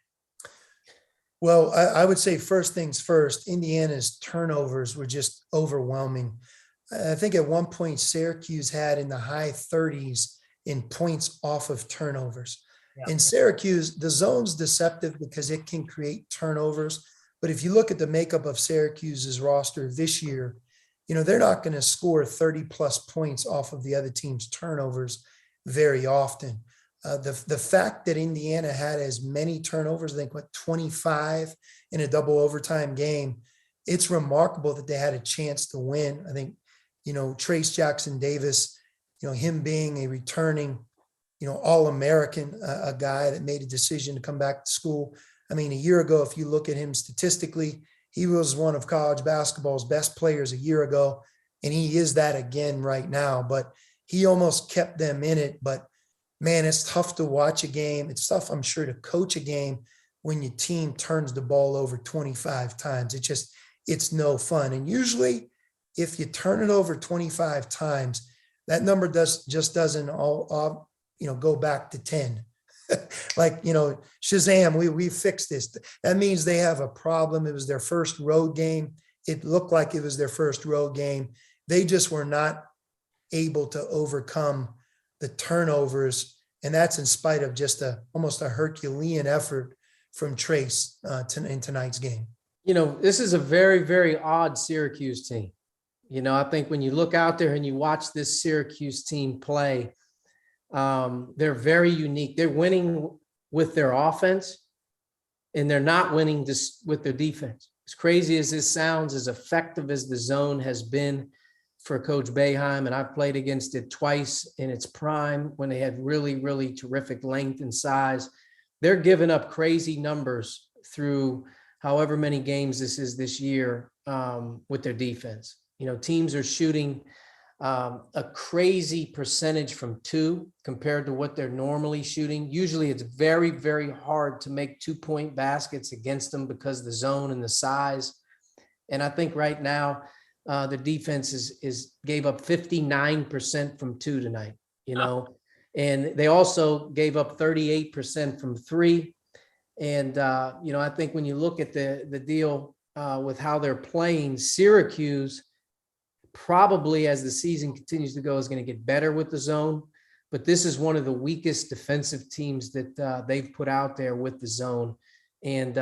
Well, I would say first things first, Indiana's turnovers were just overwhelming. I think at one point Syracuse had in the high 30s in points off of turnovers. Yeah. In Syracuse, the zone's deceptive because it can create turnovers. But if you look at the makeup of Syracuse's roster this year, they're not going to score 30 plus points off of the other team's turnovers very often. The fact that Indiana had as many turnovers, I think 25 in a double overtime game, it's remarkable that they had a chance to win. I think, Trace Jackson Davis, him being a returning, All-American, a guy that made a decision to come back to school. I mean, a year ago, if you look at him statistically, he was one of college basketball's best players a year ago, and he is that again right now. But he almost kept them in it. But, man, it's tough to watch a game. It's tough, I'm sure, to coach a game when your team turns the ball over 25 times. It's no fun. And usually, if you turn it over 25 times, that number just doesn't all go back to 10. Like, Shazam, we fixed this. That means they have a problem. It was their first road game. It looked like it was their first road game. They just were not able to overcome the turnovers. And that's in spite of just almost a Herculean effort from Trace in tonight's game. This is a very, very odd Syracuse team. I think when you look out there and you watch this Syracuse team play, they're very unique. They're winning with their offense, and they're not winning just with their defense. As crazy as this sounds, as effective as the zone has been for Coach Boeheim, and I've played against it twice in its prime when they had really, really terrific length and size, they're giving up crazy numbers through however many games this is this year with their defense. Teams are shooting a crazy percentage from 2 compared to what they're normally shooting. Usually it's very, very hard to make 2-point baskets against them because of the zone and the size. And I think right now the defense gave up 59% from 2 tonight, and they also gave up 38% from 3. And, I think when you look at the deal with how they're playing, Syracuse probably, as the season continues to go, is going to get better with the zone. But this is one of the weakest defensive teams that they've put out there with the zone. And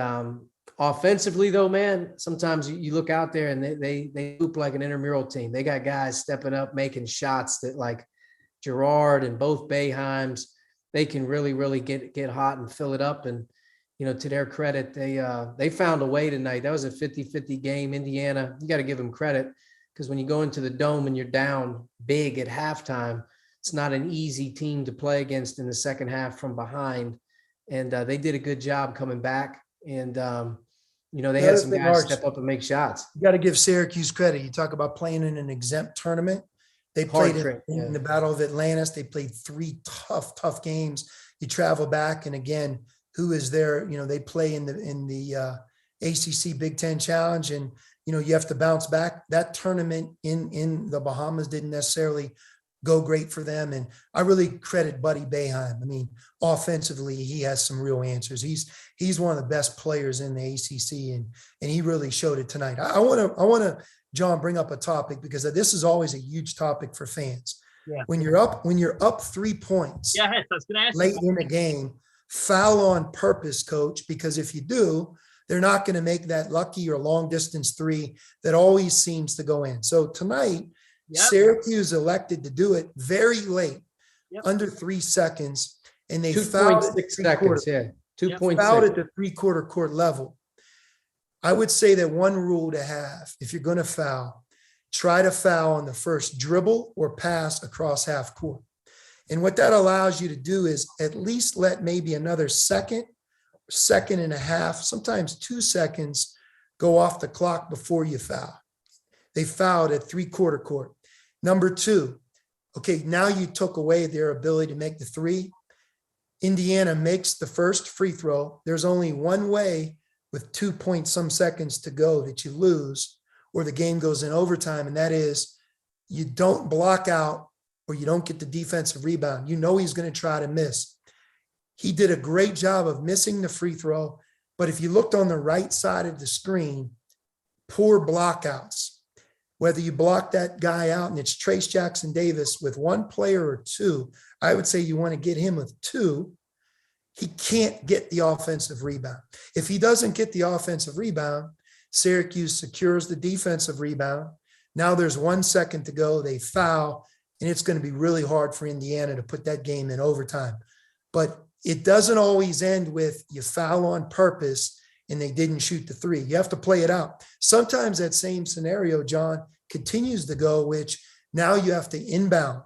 offensively, though, man, sometimes you look out there and they hoop like an intramural team. They got guys stepping up, making shots that, like Gerard and both Boeheims, they can really, really get hot and fill it up. And, to their credit, they found a way tonight. That was a 50-50 game. Indiana, you got to give them credit, because when you go into the dome and you're down big at halftime, it's not an easy team to play against in the second half from behind. And they did a good job coming back. And, they had some guys step up and make shots. You got to give Syracuse credit. You talk about playing in an exempt tournament. They played in the Battle of Atlantis. They played 3 tough games. You travel back, and again, who is there? They play in the ACC Big Ten Challenge, and you have to bounce back. That tournament in the Bahamas didn't necessarily go great for them. And I really credit Buddy Boeheim. I mean, offensively, he has some real answers. He's one of the best players in the ACC, and he really showed it tonight. I want to, John, bring up a topic, because this is always a huge topic for fans. Yeah. When you're up 3 points, I was gonna ask late in the game, foul on purpose, coach, because if you do, they're not going to make that lucky or long distance 3 that always seems to go in. So tonight, Syracuse elected to do it very late, under 3 seconds, and they fouled at 2.6 seconds. Yeah, 2.6. Fouled at the 3/4 court level. I would say that one rule to have, if you're going to foul, try to foul on the first dribble or pass across half court. And what that allows you to do is at least let maybe another second and a half, sometimes 2 seconds, go off the clock before you foul. They fouled at 3/4 court. Number 2, okay, now you took away their ability to make the 3. Indiana makes the first free throw. There's only one way with 2 point some seconds to go that you lose, or the game goes in overtime. And that is, you don't block out or you don't get the defensive rebound. You know he's going to try to miss. He did a great job of missing the free throw. But if you looked on the right side of the screen, poor blockouts. Whether you block that guy out and it's Trace Jackson Davis with one player or two, I would say you want to get him with two. He can't get the offensive rebound. If he doesn't get the offensive rebound, Syracuse secures the defensive rebound. Now there's 1 second to go. They foul, and it's going to be really hard for Indiana to put that game in overtime. But it doesn't always end with you foul on purpose and they didn't shoot the three. You have to play it out. Sometimes that same scenario, John, continues to go, which now you have to inbound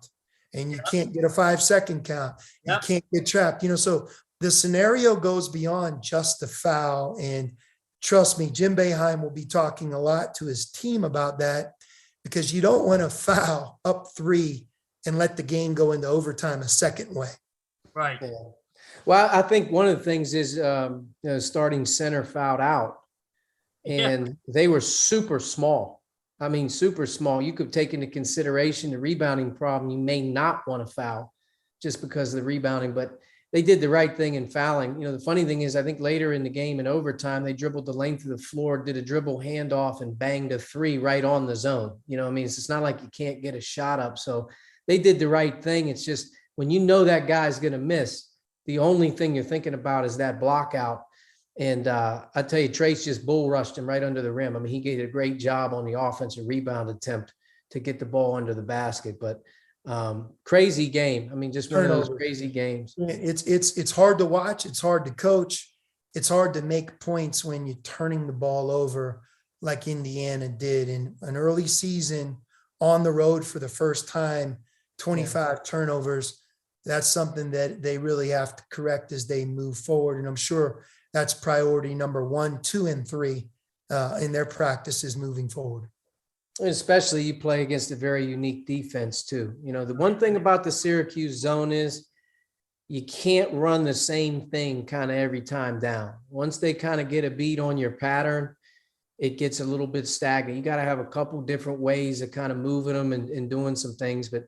and you can't get a 5 second count. You can't get trapped, so the scenario goes beyond just the foul. And trust me, Jim Boeheim will be talking a lot to his team about that, because you don't want to foul up 3 and let the game go into overtime a second way. Right. Yeah. Well, I think one of the things is starting center fouled out, and they were super small. I mean, super small. You could take into consideration the rebounding problem. You may not want to foul just because of the rebounding, but they did the right thing in fouling. The funny thing is, I think later in the game in overtime, they dribbled the length of the floor, did a dribble handoff, and banged a 3 right on the zone. It's not like you can't get a shot up. So they did the right thing. It's just when you know that guy's going to miss, the only thing you're thinking about is that block out. And I tell you, Trace just bull rushed him right under the rim. I mean, he did a great job on the offensive rebound attempt to get the ball under the basket. But crazy game. I mean, just one of those crazy games. It's hard to watch. It's hard to coach. It's hard to make points when you're turning the ball over like Indiana did in an early season on the road for the first time, 25 turnovers. That's something that they really have to correct as they move forward. And I'm sure that's priority number 1, 2, and 3 in their practices moving forward. Especially you play against a very unique defense too. The one thing about the Syracuse zone is you can't run the same thing kind of every time down. Once they kind of get a beat on your pattern, it gets a little bit stagnant. You got to have a couple different ways of kind of moving them and doing some things. But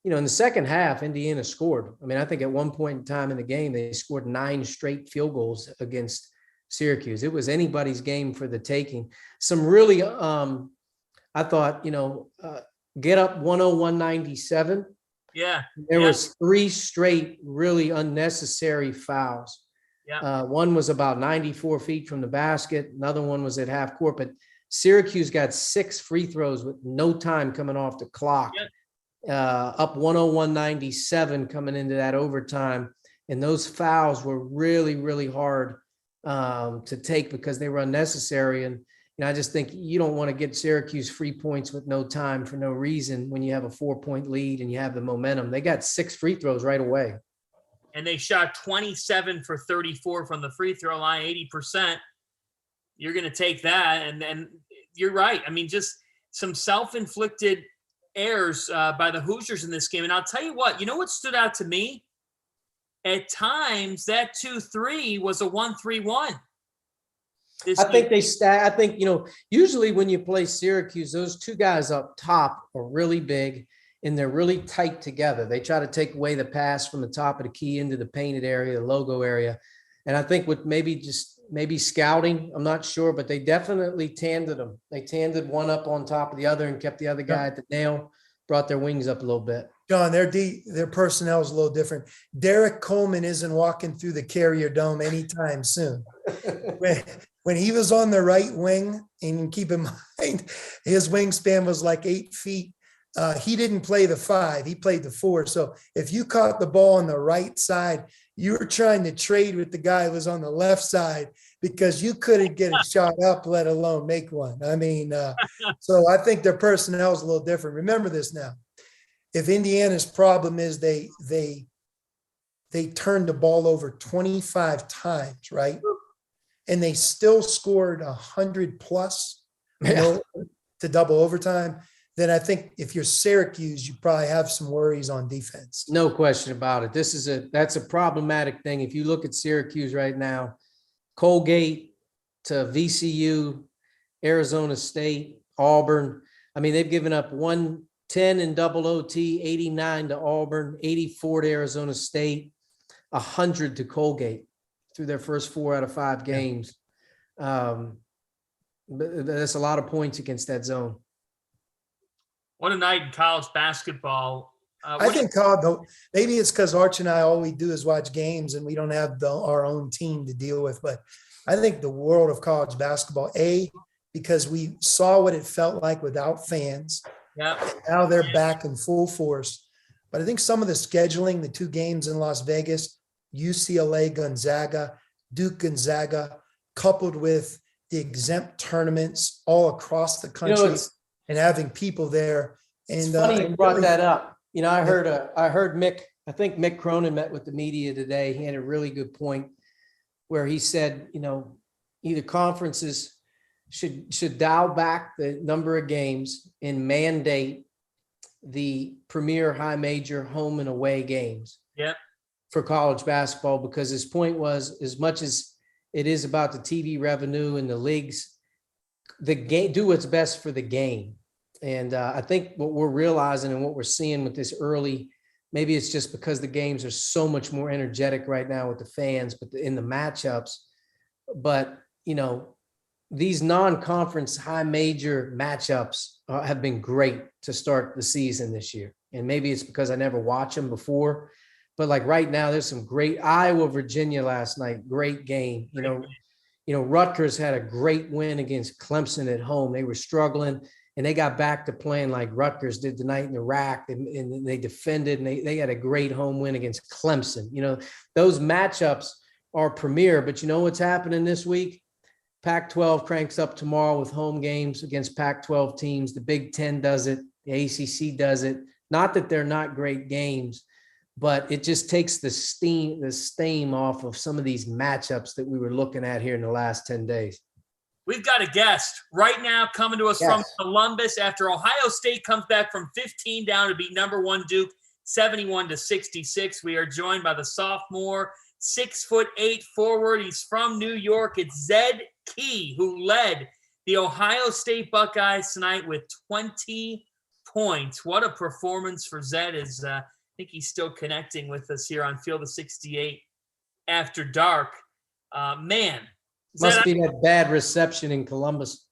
in the second half, Indiana scored. I mean, I think at one point in time in the game, they scored 9 straight field goals against Syracuse. It was anybody's game for the taking. Some really, I thought, get up 101-97. Yeah. There was 3 straight really unnecessary fouls. Yeah. One was about 94 feet from the basket. Another one was at half court. But Syracuse got 6 free throws with no time coming off the clock. Yeah. Up 101-97 coming into that overtime. And those fouls were really, really hard to take because they were unnecessary. And I just think you don't want to get Syracuse free points with no time for no reason when you have a 4-point lead and you have the momentum. They got 6 free throws right away. And they shot 27 for 34 from the free throw line, 80%. You're going to take that. And you're right. I mean, just some self-inflicted errors by the Hoosiers in this game. And I'll tell you what stood out to me? At times, that 2-3 was a 1-3-1. I think, usually when you play Syracuse, those 2 guys up top are really big and they're really tight together. They try to take away the pass from the top of the key into the painted area, the logo area. And I think with maybe scouting, I'm not sure, but they definitely tanded them. They tanded one up on top of the other and kept the other guy at the nail, brought their wings up a little bit. John, their personnel is a little different. Derek Coleman isn't walking through the Carrier Dome anytime soon. When he was on the right wing, and keep in mind, his wingspan was like 8 feet. He didn't play the 5, he played the 4. So if you caught the ball on the right side, you were trying to trade with the guy who was on the left side because you couldn't get a shot up, let alone make one. I mean, so I think their personnel is a little different. Remember this now. If Indiana's problem is they turned the ball over 25 times, right? And they still scored 100 plus to double overtime, then I think if you're Syracuse, you probably have some worries on defense. No question about it. That's a problematic thing. If you look at Syracuse right now, Colgate, to VCU, Arizona State, Auburn. I mean, they've given up 110 in double OT, 89 to Auburn, 84 to Arizona State, 100 to Colgate through their first 4 out of 5 games. But that's a lot of points against that zone. What a night in college basketball. I think maybe it's because Archie and I, all we do is watch games and we don't have our own team to deal with. But I think the world of college basketball, because we saw what it felt like without fans. Yeah. Now they're back in full force. But I think some of the scheduling, the 2 games in Las Vegas, UCLA Gonzaga, Duke Gonzaga, coupled with the exempt tournaments all across the country and having people there. And it's funny you brought that up. I heard Mick, I think Mick Cronin met with the media today. He had a really good point where he said, either conferences should dial back the number of games and mandate the premier high major home and away games for college basketball, because his point was, as much as it is about the TV revenue and the leagues, the game, do what's best for the game. And I think what we're realizing and what we're seeing with this early, maybe it's just because the games are so much more energetic right now with the fans, but in the matchups, but these non-conference high major matchups have been great to start the season this year. And maybe it's because I never watched them before, but like right now, there's some great Iowa, Virginia last night, great game. Rutgers had a great win against Clemson at home. They were struggling and they got back to playing like Rutgers did tonight in the rack, and they defended, and they had a great home win against Clemson. Those matchups are premier, but what's happening this week? Pac-12 cranks up tomorrow with home games against Pac-12 teams. The Big Ten does it. The ACC does it. Not that they're not great games, but it just takes the steam off of some of these matchups that we were looking at here in the last 10 days. We've got a guest right now coming to us from Columbus after Ohio State comes back from 15 down to beat number 1 Duke, 71-66. We are joined by the sophomore, 6'8" forward. He's from New York. It's Zed Key, who led the Ohio State Buckeyes tonight with 20 points. What a performance for Zed. I think he's still connecting with us here on Field of 68 after dark. Man. Must be that bad reception in Columbus.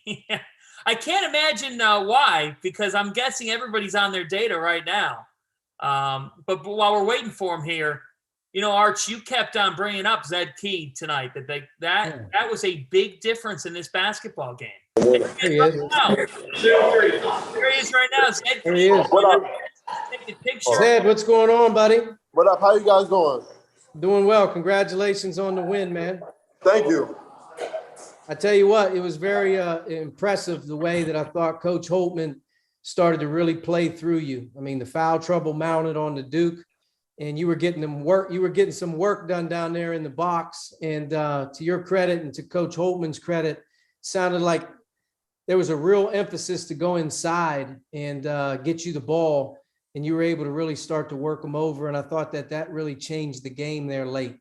Yeah. I can't imagine why, because I'm guessing everybody's on their data right now. But while we're waiting for him here, Arch, you kept on bringing up Zed Key tonight. That was a big difference in this basketball game. Here he is. There he is right now. Zed Here he is. What up? Take a picture. Zed, what's going on, buddy? What up? How you guys doing? Doing well. Congratulations on the win, man. Thank you. I tell you what, it was very impressive the way that I thought Coach Holtman started to really play through you. I mean, the foul trouble mounted on the Duke, and you were getting them work. You were getting some work done down there in the box. And to your credit and to Coach Holtman's credit, sounded like there was a real emphasis to go inside and get you the ball, and you were able to really start to work them over. And I thought that really changed the game there late.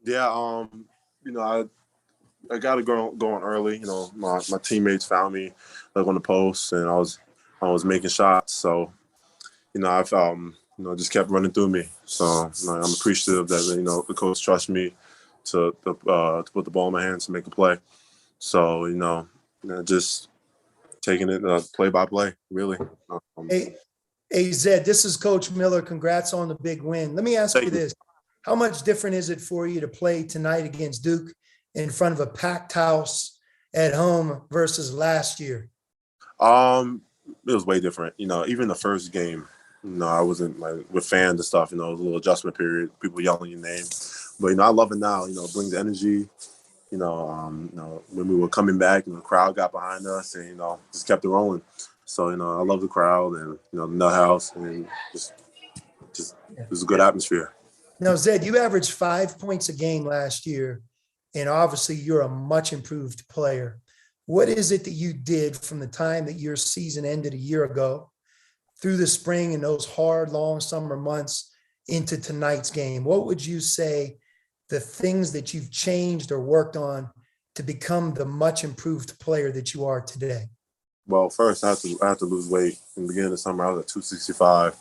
Yeah, I got it going early. My teammates found me on the post, and I was making shots. So, I've just kept running through me. So I'm appreciative that the coach trusts me to put the ball in my hands to make a play. So just taking it play by play, really. Hey Zed, this is Coach Miller. Congrats on the big win. Let me ask you this. How much different is it for you to play tonight against Duke in front of a packed house at home versus last year? It was way different. Even the first game, I wasn't with fans and stuff, it was a little adjustment period, people yelling your name. But, I love it now, it brings energy. When we were coming back, the crowd got behind us and, just kept it rolling. So, I love the crowd and, the nut house, and just it was a good atmosphere. Now, Zed, you averaged 5 points a game last year, and obviously you're a much improved player. What is it that you did from the time that your season ended a year ago through the spring and those hard, long summer months into tonight's game? What would you say the things that you've changed or worked on to become the much improved player that you are today? Well, first I have to lose weight. In the beginning of the summer, I was at 265,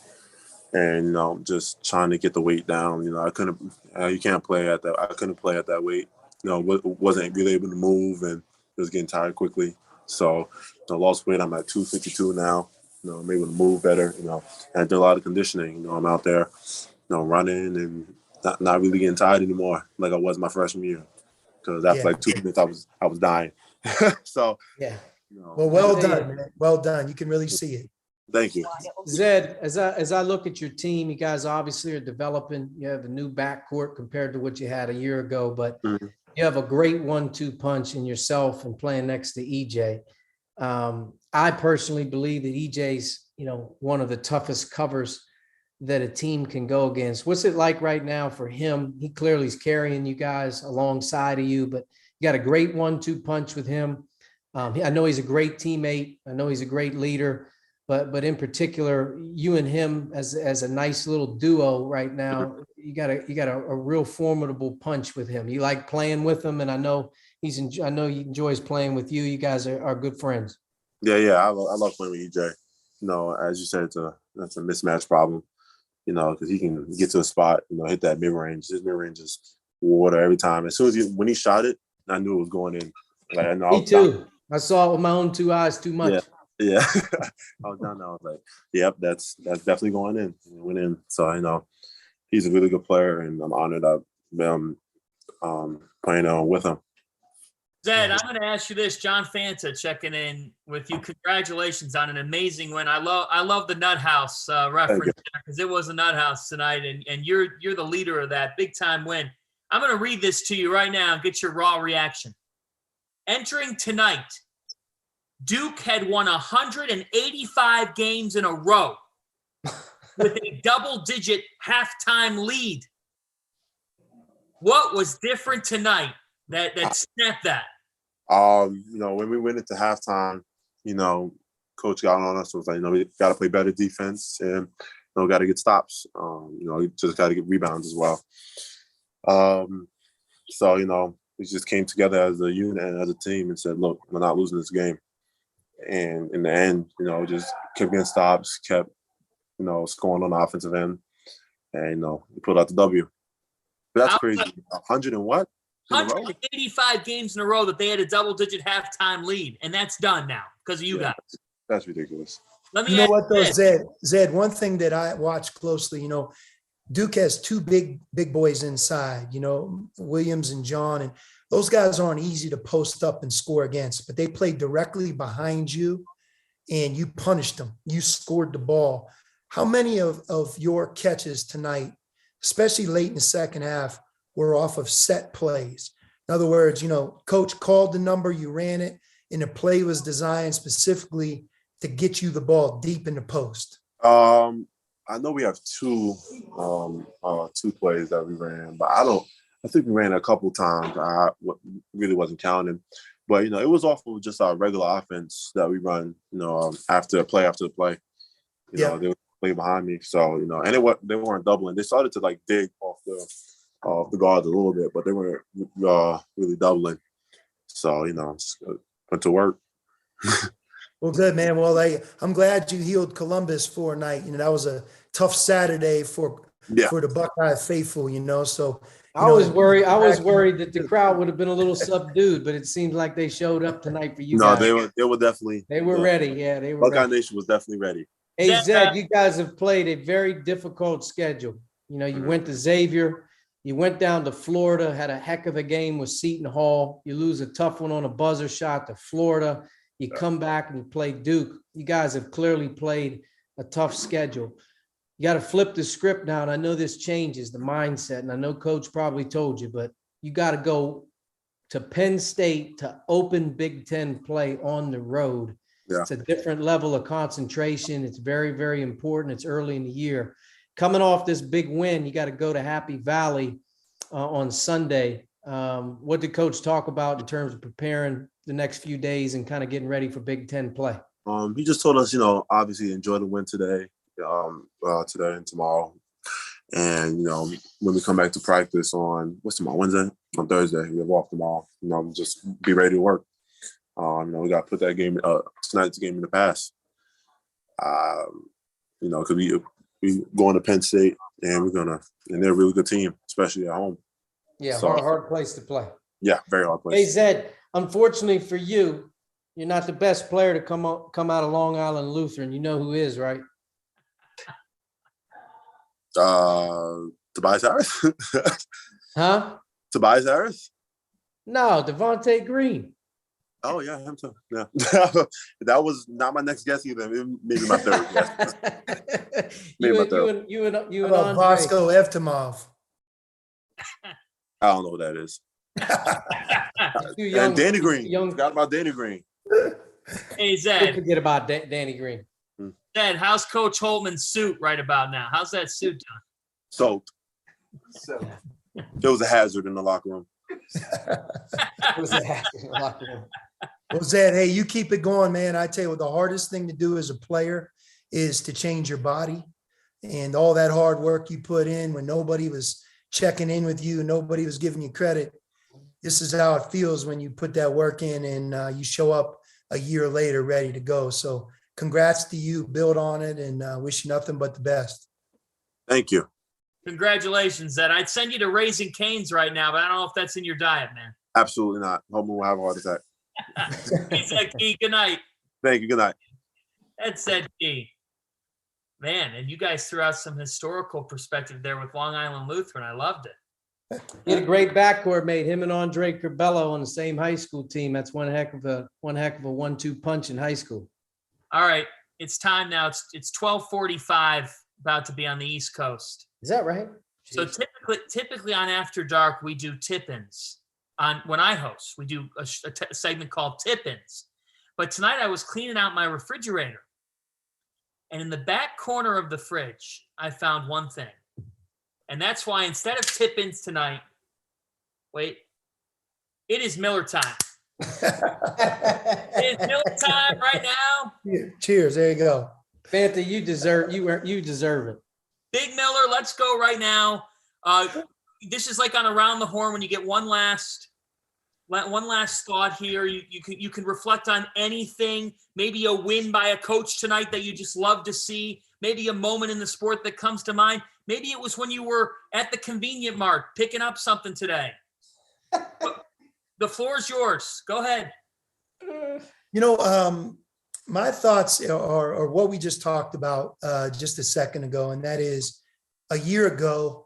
and just trying to get the weight down. I couldn't. You can't play at that. I couldn't play at that weight. Wasn't really able to move, and was getting tired quickly. So, lost weight. I'm at 252 now. I'm able to move better. And I do a lot of conditioning. I'm out there, running and not really getting tired anymore like I was my freshman year. Because after like 2 minutes, I was dying. So yeah. Well done, man. Well done. You can really see it. Thank you. Zed, as I look at your team, you guys obviously are developing. You have a new backcourt compared to what you had a year ago, but you have a great 1-2 punch in yourself and playing next to EJ. I personally believe that EJ's, one of the toughest covers that a team can go against. What's it like right now for him? He clearly is carrying you guys alongside of you, but you got a great 1-2 punch with him. I know he's a great teammate. I know he's a great leader, but in particular, you and him as a nice little duo right now, you got a real formidable punch with him. You like playing with him, and I know he enjoys playing with you. You guys are good friends. Yeah. I love playing with EJ. As you said, that's a mismatch problem. Because he can get to a spot, hit that mid range. His mid range is water every time. As soon as when he shot it, I knew it was going in. Like, I know Me too. I saw it with my own 2 eyes too much. Yeah. I was down there. I was like, yep, that's definitely going in. It went in. So he's a really good player, and I'm honored I've been playing with him. Zed, I'm going to ask you this. John Fanta checking in with you. Congratulations on an amazing win. I love the Nut House reference because it was a Nut House tonight, and you're the leader of that big time win. I'm going to read this to you right now and get your raw reaction. Entering tonight, Duke had won 185 games in a row with a double-digit halftime lead. What was different tonight that snapped that? When we went into halftime, coach got on us. Was like, we got to play better defense and, got to get stops. Just got to get rebounds as well. We just came together as a unit and as a team and said, look, we're not losing this game. And in the end, just kept getting stops, kept, scoring on the offensive end, and, we pulled out the W. But that's crazy. 100 and what? 185 games in a row that they had a double-digit halftime lead, and that's done now because of you guys. That's ridiculous. You know what, though, Zed, one thing that I watch closely, Duke has 2 big boys inside, Williams and John, and those guys aren't easy to post up and score against, but they played directly behind you and you punished them. You scored the ball. How many of your catches tonight, especially late in the second half, were off of set plays? In other words, coach called the number, you ran it, and the play was designed specifically to get you the ball deep in the post. I know we have 2 plays that we ran, but I think we ran a couple times. I really wasn't counting, but it was off of just our regular offense that we run. After the play, they would play behind me. So and they weren't doubling. They started to like dig off the guards a little bit, but they weren't really doubling. So just went to work. Well, good, man. Well, I'm glad you healed Columbus for a night. That was a tough Saturday for the Buckeye faithful. So I was worried that the crowd would have been a little subdued, but it seemed like they showed up tonight for you guys. No, they were definitely. They were ready. Yeah, they were. Buckeye ready. Nation was definitely ready. Hey, Zed, you guys have played a very difficult schedule. You went to Xavier, you went down to Florida, had a heck of a game with Seton Hall. You lose a tough one on a buzzer shot to Florida. You come back and you play Duke. You guys have clearly played a tough schedule. You got to flip the script now, and I know this changes the mindset, and I know Coach probably told you, but you got to go to Penn State to open Big Ten play on the road. Yeah. It's a different level of concentration. It's very, very important. It's early in the year. Coming off this big win, you got to go to Happy Valley on Sunday. What did Coach talk about in terms of preparing the next few days and kind of getting ready for Big Ten play? He just told us, obviously enjoy the win today and tomorrow. And, when we come back to practice on, what's tomorrow, Wednesday? on Thursday. We have off tomorrow. Just be ready to work. We got to put that game, tonight's game in the past. Because we going to Penn State and they're a really good team, especially at home. Yeah, So, hard place to play. Yeah, very hard place. Hey, Zed, unfortunately for you, you're not the best player to come out of Long Island Lutheran. You know who is, right? Tobias Harris? Huh? Tobias Harris? No, Devontae Green. Oh, yeah, him too. Yeah. That was not my next guess either. Maybe my third guess. Maybe my third. You and About Bosco Eftimov. I don't know who that is. And Danny Green. Forgot about Danny Green. Hey, Zed. Don't forget about Danny Green. Zed, how's Coach Holtman's suit right about now? How's that suit done? Soaked. It was a hazard in the locker room. It was a hazard in the locker room. Well, Zed, hey, you keep it going, man. I tell you what, the hardest thing to do as a player is to change your body, and all that hard work you put in when nobody was checking in with you, nobody was giving you credit. This is how it feels when you put that work in and you show up a year later ready to go. So congrats to you, build on it, and wish you nothing but the best. Thank you. Congratulations, Zed. I'd send you to Raising Cane's right now, but I don't know if that's in your diet, man. Absolutely not. Hope we'll have a heart attack. Hey, Zed Key, good night. Thank you. Good night. That's Zed Key. Man, and you guys threw out some historical perspective there with Long Island Lutheran. I loved it. He had a great backcourt mate, him and Andre Curbelo on the same high school team. That's one heck of a 1-2 punch in high school. All right, it's time now. It's 12:45, about to be on the East Coast. Is that right? So typically on After Dark, we do tip-ins. When I host, we do a segment called tip-ins. But tonight I was cleaning out my refrigerator. And in the back corner of the fridge, I found one thing. And that's why instead of tip-ins tonight, it is Miller time. It is Miller time right now. Cheers. There you go. Fanta, you deserve it. Big Miller, let's go right now. This is like on Around the Horn when you get one last thought here. You can reflect on anything, maybe a win by a coach tonight that you just love to see, maybe a moment in the sport that comes to mind. Maybe it was when you were at the convenient mart picking up something today. The floor is yours. Go ahead. My thoughts are what we just talked about just a second ago, and that is a year ago,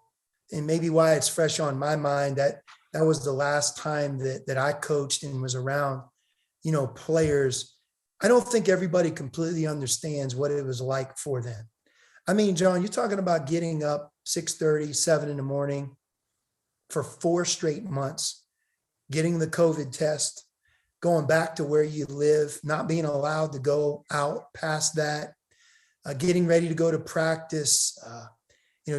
and maybe why it's fresh on my mind, that was the last time that I coached and was around, players. I don't think everybody completely understands what it was like for them. I mean, John, you're talking about getting up 6:30, 7 in the morning for 4 straight months, getting the COVID test, going back to where you live, not being allowed to go out past that, getting ready to go to practice,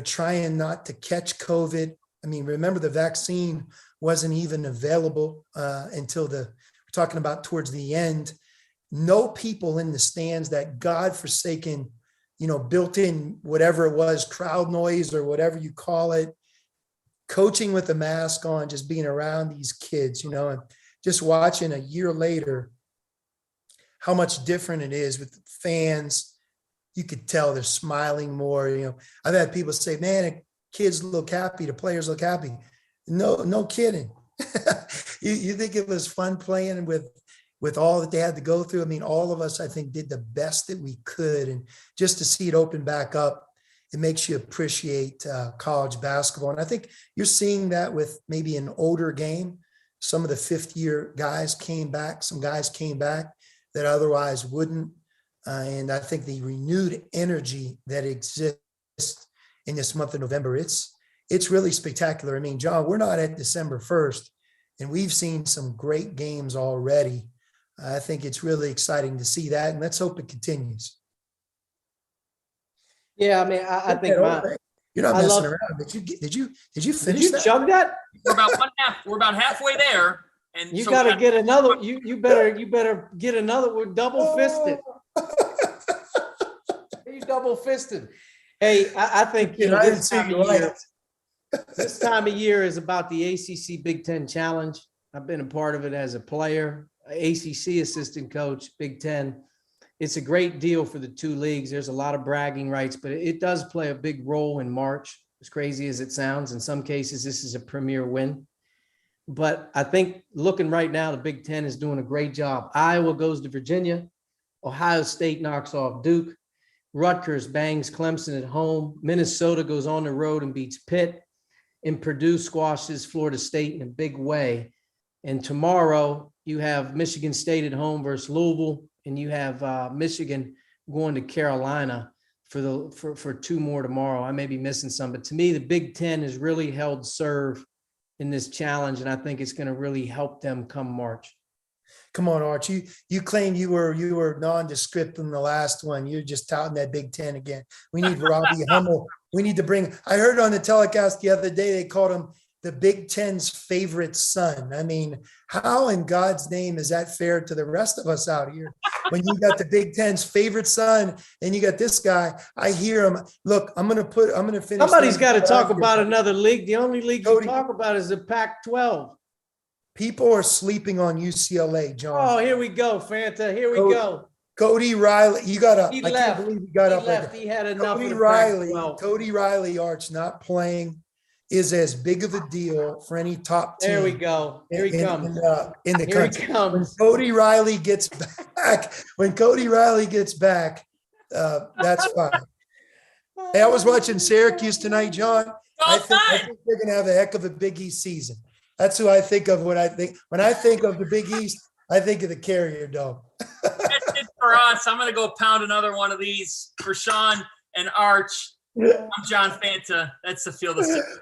trying not to catch COVID. I mean, remember the vaccine wasn't even available until we're talking about towards the end. No people in the stands, that godforsaken, built in whatever it was, crowd noise or whatever you call it, coaching with a mask on, just being around these kids, and just watching a year later how much different it is with the fans. You could tell they're smiling more. I've had people say, man, the kids look happy, the players look happy. No kidding. You think it was fun playing with all that they had to go through? I mean, all of us, I think, did the best that we could. And just to see it open back up, it makes you appreciate college basketball. And I think you're seeing that with maybe an older game. Some of the fifth-year guys came back. Some guys came back that otherwise wouldn't. And I think the renewed energy that exists in this month of November, it's really spectacular. I mean, John, we're not at December 1st, and we've seen some great games already. I think it's really exciting to see that, and let's hope it continues. Yeah, I mean, I think you're not messing around. Did you finish that? Did you chug that? We're about halfway there, and you got to get another. You better get another. We're double fisted. You double fisted. Hey, I think I didn't see you right. This time of year is about the ACC Big Ten Challenge. I've been a part of it as a player, ACC assistant coach, Big Ten. It's a great deal for the two leagues. There's a lot of bragging rights, but it does play a big role in March, as crazy as it sounds. In some cases, this is a premier win. But I think looking right now, the Big Ten is doing a great job. Iowa goes to Virginia. Ohio State knocks off Duke. Rutgers bangs Clemson at home. Minnesota goes on the road and beats Pitt. And Purdue squashes Florida State in a big way. And tomorrow you have Michigan State at home versus Louisville, and you have Michigan going to Carolina for two more tomorrow. I may be missing some, but to me, the Big Ten has really held serve in this challenge, and I think it's going to really help them come March. Come on, Archie. You claimed you were nondescript in the last one. You're just touting that Big Ten again. We need Robbie Hummel. We need to bring. I heard on the telecast the other day they called him the Big Ten's favorite son. I mean, how in God's name is that fair to the rest of us out here? When you got the Big Ten's favorite son, and you got this guy, I hear him. Look, I'm going to finish. Somebody's got to talk about another league. The only league you talk about is the Pac-12. People are sleeping on UCLA, John. Oh, here we go, Fanta. Here we go. Cody Riley, you got up. He I left. can't believe he got up. Left. He had enough. Cody Riley, Arch, not playing is as big of a deal for any top team. There we go. Here he comes. In the Here country. he comes. When Cody Riley gets back, that's fine. Hey, I was watching Syracuse tonight, John. I think they're going to have a heck of a Big East season. That's who I think of when I think of the Big East. I think of the Carrier Dome. That's it for us. I'm going to go pound another one of these for Sean and Arch. I'm John Fanta. That's the Field of Six.